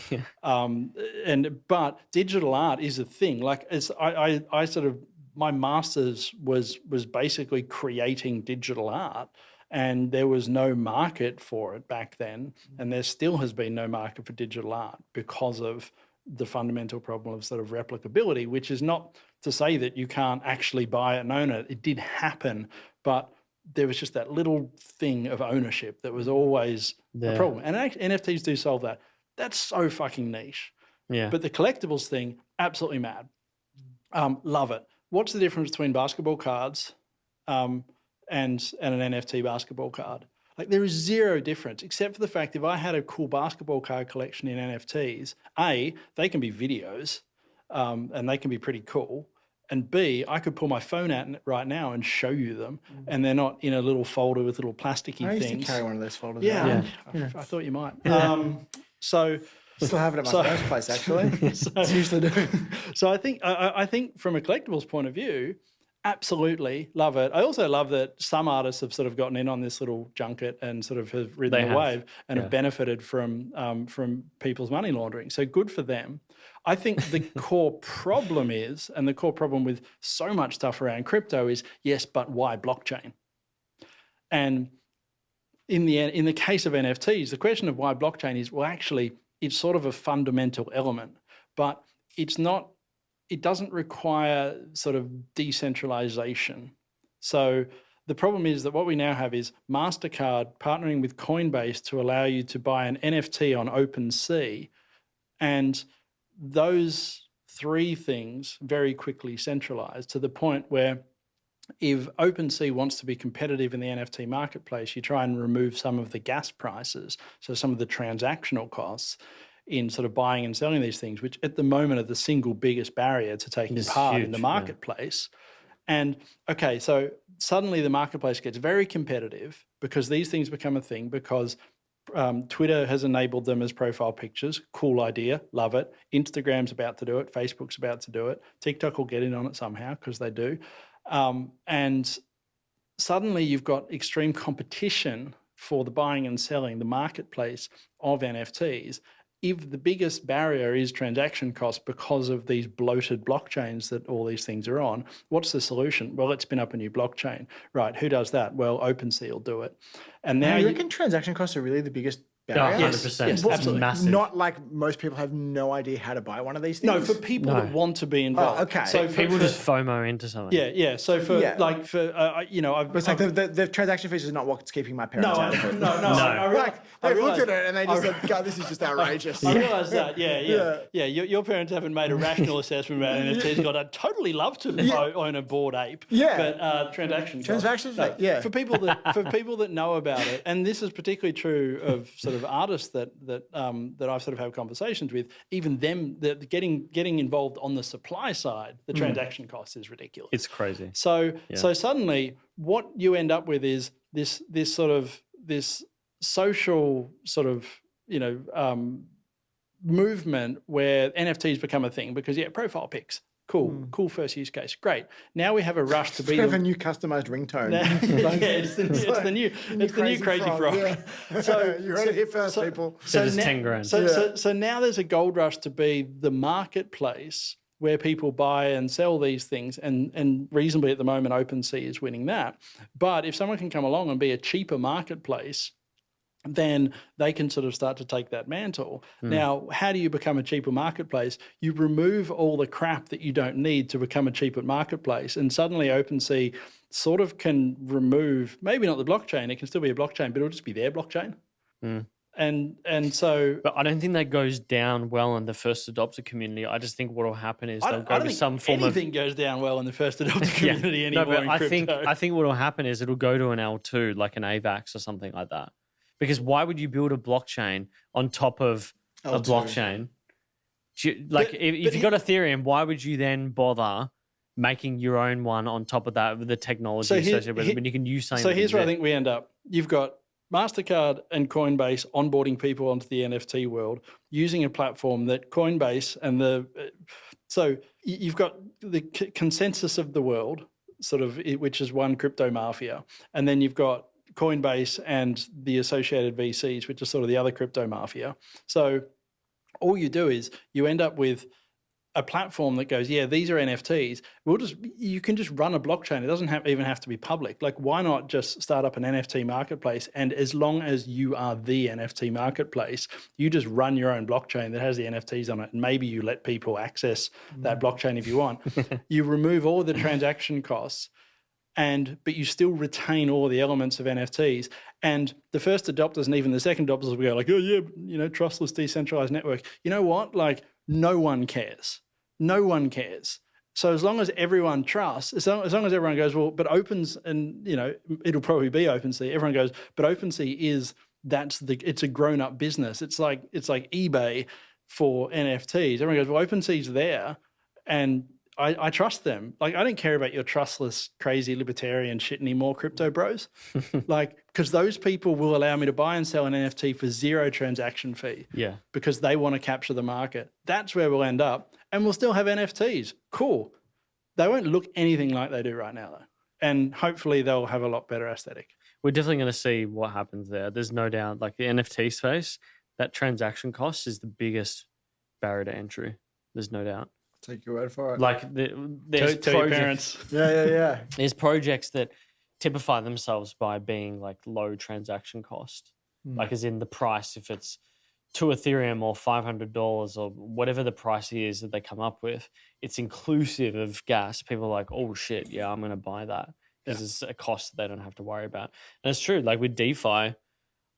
But digital art is a thing. Like I sort of, my master's was basically creating digital art, and there was no market for it back then, and there still has been no market for digital art because of the fundamental problem of sort of replicability, which is not to say that you can't actually buy it and own it. It did happen, but there was just that little thing of ownership that was always a problem. And NFTs do solve that. That's so fucking niche. Yeah. But the collectibles thing, absolutely mad. Love it. What's the difference between basketball cards and an NFT basketball card? Like there is zero difference, except for the fact if I had a cool basketball card collection in NFTs, A, they can be videos and they can be pretty cool. And B, I could pull my phone out right now and show you them, and they're not in a little folder with little plasticky I things. used to carry one of those folders. Yeah, around. I thought you might. Still have it at my first place, actually. Seriously do. So I think from a collectibles point of view, absolutely love it. I also love that some artists have sort of gotten in on this little junket and sort of have ridden the wave and have benefited from people's money laundering. So good for them. I think the core problem is, and the core problem with so much stuff around crypto is, yes, but why blockchain? And in the case of NFTs, the question of why blockchain is, well, actually, it's sort of a fundamental element, but it's not. It doesn't require sort of decentralization. So the problem is that what we now have is MasterCard partnering with Coinbase to allow you to buy an NFT on OpenSea, and those three things very quickly centralize to the point where if OpenSea wants to be competitive in the NFT marketplace, you try and remove some of the gas prices, so some of the transactional costs in sort of buying and selling these things, which at the moment are the single biggest barrier to taking part in the marketplace. Yeah. And okay, so suddenly the marketplace gets very competitive because these things become a thing, because Twitter has enabled them as profile pictures. Cool idea, love it. Instagram's about to do it. Facebook's about to do it. TikTok will get in on it somehow because they do. And suddenly you've got extreme competition for the buying and selling, the marketplace of NFTs. If the biggest barrier is transaction costs because of these bloated blockchains that all these things are on, what's the solution? Well, let's spin up a new blockchain. Right, who does that? Well, OpenSea will do it. And now you reckon transaction costs are really the biggest barrier. Yes, 100%. yes, Well, absolutely. Massive. Not like most people have no idea how to buy one of these things. No, for people that want to be involved. okay. So for, People just FOMO into something. yeah. So for But it's like the transaction fees is not what's keeping my parents out of it. No. Like they've looked at realised- it and they just said, God, this is just outrageous. I realise that, yeah. Your parents haven't made a rational assessment about NFTs. God, I'd totally love to own a Bored Ape. Yeah. But transactions, no, yeah. For people that know about it, and this is particularly true of sort of artists that I've sort of had conversations with. Even them, that getting involved on the supply side, the transaction cost is ridiculous. It's crazy. So suddenly, what you end up with is this social sort of movement where NFTs become a thing because profile pics, cool first use case, great. Now we have a rush to be Have a new customized ringtone. it's the new crazy frog. Yeah. So you heard it here first, people. So it's 10 grand. So now there's a gold rush to be the marketplace where people buy and sell these things, and reasonably at the moment, OpenSea is winning that. But if someone can come along and be a cheaper marketplace, then they can sort of start to take that mantle. Now, how do you become a cheaper marketplace? You remove all the crap that you don't need to become a cheaper marketplace, and suddenly OpenSea sort of can remove, maybe not the blockchain, it can still be a blockchain, but it'll just be their blockchain. And so... But I don't think that goes down well in the first adopter community. I just think what will happen is they'll go to some form of... anything goes down well in the first adopter community anymore in crypto. I think what will happen is it'll go to an L2, like an AVAX or something like that. Because why would you build a blockchain on top of a blockchain? If you got Ethereum, why would you then bother making your own one on top of that with the technology associated with it when you can use something? So here's where I think we end up. You've got MasterCard and Coinbase onboarding people onto the NFT world using a platform that Coinbase and so you've got the consensus of the world, sort of, which is one crypto mafia, and then you've got Coinbase and the associated VCs, which is sort of the other crypto mafia. So all you do is you end up with a platform that goes, these are NFTs. You can just run a blockchain. It doesn't even have to be public. Like, why not just start up an NFT marketplace? And as long as you are the NFT marketplace, you just run your own blockchain that has the NFTs on it. And maybe you let people access that blockchain if you want. You remove all the transaction costs, but you still retain all the elements of NFTs. And the first adopters and even the second adopters will go like, trustless decentralized network. You know what? Like, no one cares. No one cares. So as long as everyone trusts, as long as everyone goes, well, but Opens, and it'll probably be OpenSea. Everyone goes, but OpenSea it's a grown-up business. It's like eBay for NFTs. Everyone goes, well, OpenSea's there, and I trust them. Like, I don't care about your trustless, crazy libertarian shit anymore, crypto bros. Because those people will allow me to buy and sell an NFT for 0 transaction fee. Yeah. Because they want to capture the market. That's where we'll end up. And we'll still have NFTs. Cool. They won't look anything like they do right now, though. And hopefully they'll have a lot better aesthetic. We're definitely going to see what happens there. There's no doubt, like the NFT space, that transaction cost is the biggest barrier to entry. There's no doubt. Take your word for it. Like there's tell your parents. Yeah. There's projects that typify themselves by being like low transaction cost, like as in the price. If it's to Ethereum or $500 or whatever the price is that they come up with, it's inclusive of gas. People are like, oh shit, yeah, I'm going to buy that because it's a cost that they don't have to worry about. And it's true. Like with DeFi,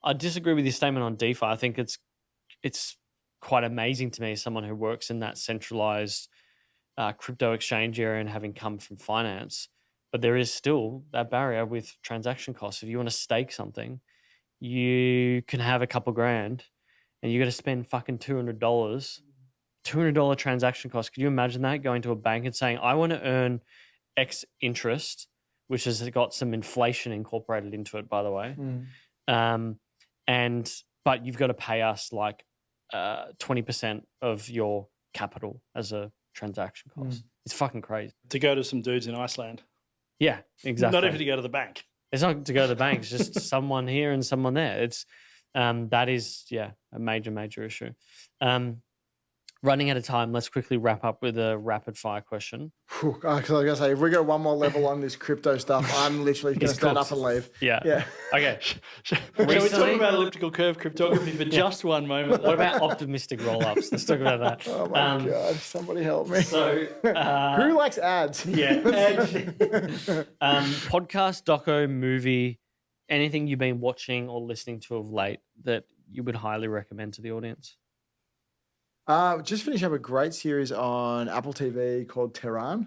I disagree with your statement on DeFi. I think it's quite amazing to me as someone who works in that centralized crypto exchange area and having come from finance. But there is still that barrier with transaction costs. If you want to stake something, you can have a couple grand and you got to spend fucking $200 transaction cost. Could you imagine that, going to a bank and saying, I want to earn X interest, which has got some inflation incorporated into it, by the way. But you've got to pay us like 20% of your capital as a transaction cost. It's fucking crazy. To go to some dudes in Iceland. Yeah, exactly. Not even to go to the bank. It's not to go to the bank. It's just someone here and someone there. It's that is a major issue. running out of time. Let's quickly wrap up with a rapid fire question. Because I was going to say, if we go one more level on this crypto stuff, I'm literally going to stand up and leave. Yeah. Okay. Shall we talk about elliptical curve cryptography for just one moment? What about optimistic roll-ups? Let's talk about that. Oh my God, somebody help me. So, who likes ads? yeah. Podcast, doco, movie, anything you've been watching or listening to of late that you would highly recommend to the audience? Just finishing up a great series on Apple TV called Tehran.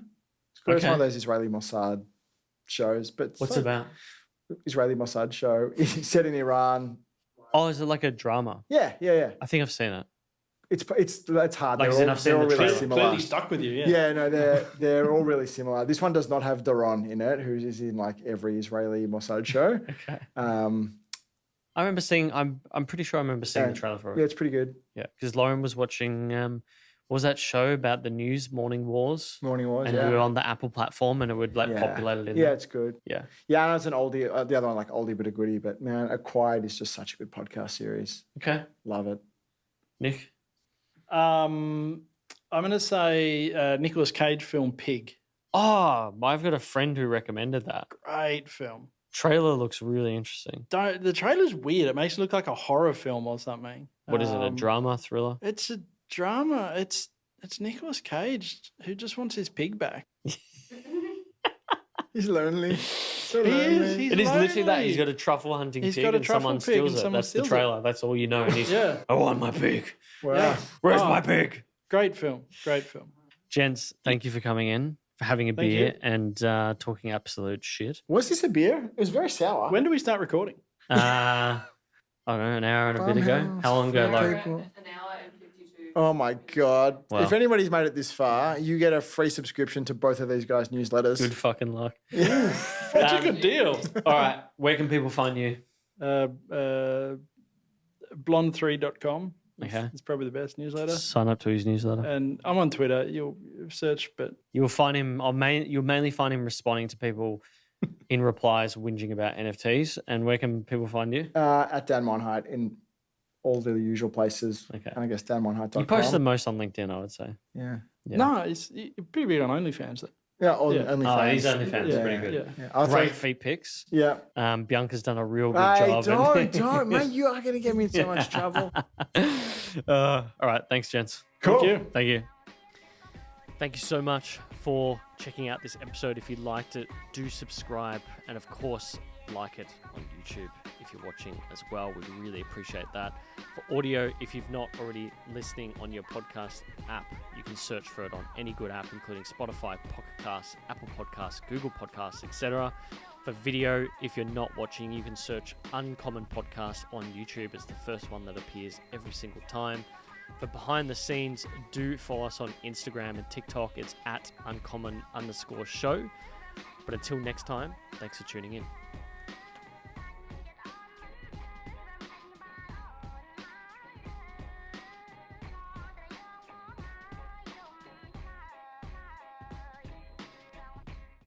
It's Okay. one of those Israeli Mossad shows. But What's it about? Israeli Mossad show. It's set in Iran. Oh, is it like a drama? Yeah. I think I've seen it. It's hard. Like, They're I've seen all the really trailer. similar. Clearly stuck with you, yeah. Yeah, no, they're all really similar. This one does not have Daron in it, who is in like every Israeli Mossad show. Okay. I I remember seeing. I'm pretty sure I remember seeing the trailer for it. Yeah, it's pretty good. Yeah, because Lauren was watching. What was that show about the news, Morning Wars? Morning Wars, And we were on the Apple platform, and it would like populate it in. Yeah, there. it's good. Yeah. Yeah, I know it's an oldie. The other one, like oldie but a goodie. But man, Acquired is just such a good podcast series. Okay. Love it. Nick. I'm going to say Nicolas Cage film Pig. Oh, I've got a friend who recommended that. Great film. Trailer looks really interesting. The trailer's weird. It makes it look like a horror film or something. What is it? A drama thriller? It's a drama. It's Nicolas Cage who just wants his pig back. He's lonely. So He lonely. is. He's It is literally that. lonely. He's got a truffle hunting He's pig got a and truffle someone pig steals and it. someone That's the steals it. trailer. That's all you know. And he's, Yeah. I want my pig. Wow. Yeah. Where's Oh. my pig? Great film. Great film. Gents, thank you for coming in, for having a Thank beer you. and talking absolute shit. Was this a beer? It was very sour. When do we start recording? I don't know, an hour and a bit ago. Bumhouse. How long ago, Yeah. Lauren? People. An hour and 52. Oh my God. Wow. If anybody's made it this far, you get a free subscription to both of these guys' newsletters. Good fucking luck. Such a good deal. All right, where can people find you? Blonde3.com. Okay. It's probably the best newsletter. Sign up to his newsletter. And I'm on Twitter. You'll search, but You will find him. You'll mainly find him responding to people in replies, whinging about NFTs. And where can people find you? At Dan Monheit in all the usual places. Okay. And I guess danmonheit.com. You post the most on LinkedIn, I would say. Yeah. Yeah. no, you're pretty big on OnlyFans. Though. Yeah, Yeah. OnlyFans. He's OnlyFans. Yeah, Pretty good. yeah. Yeah. I'll Great say- feet pics. Yeah. Bianca's done a real good Hey, job. don't, mate. You are going to get me in so much trouble. All right. Thanks, gents. Cool. Thank you. Thank you. Thank you so much for checking out this episode. If you liked it, do subscribe. And of course, like it on YouTube if you're watching as well. We really appreciate that. For audio, if you've not already listening on your podcast app, you can search for it on any good app, including Spotify, Pocket Casts, Apple Podcasts, Google Podcasts, etc. For video, if you're not watching, you can search Uncommon Podcast on YouTube. It's the first one that appears every single time. For behind the scenes, do follow us on Instagram and TikTok. It's at uncommon_show. But until next time, thanks for tuning in.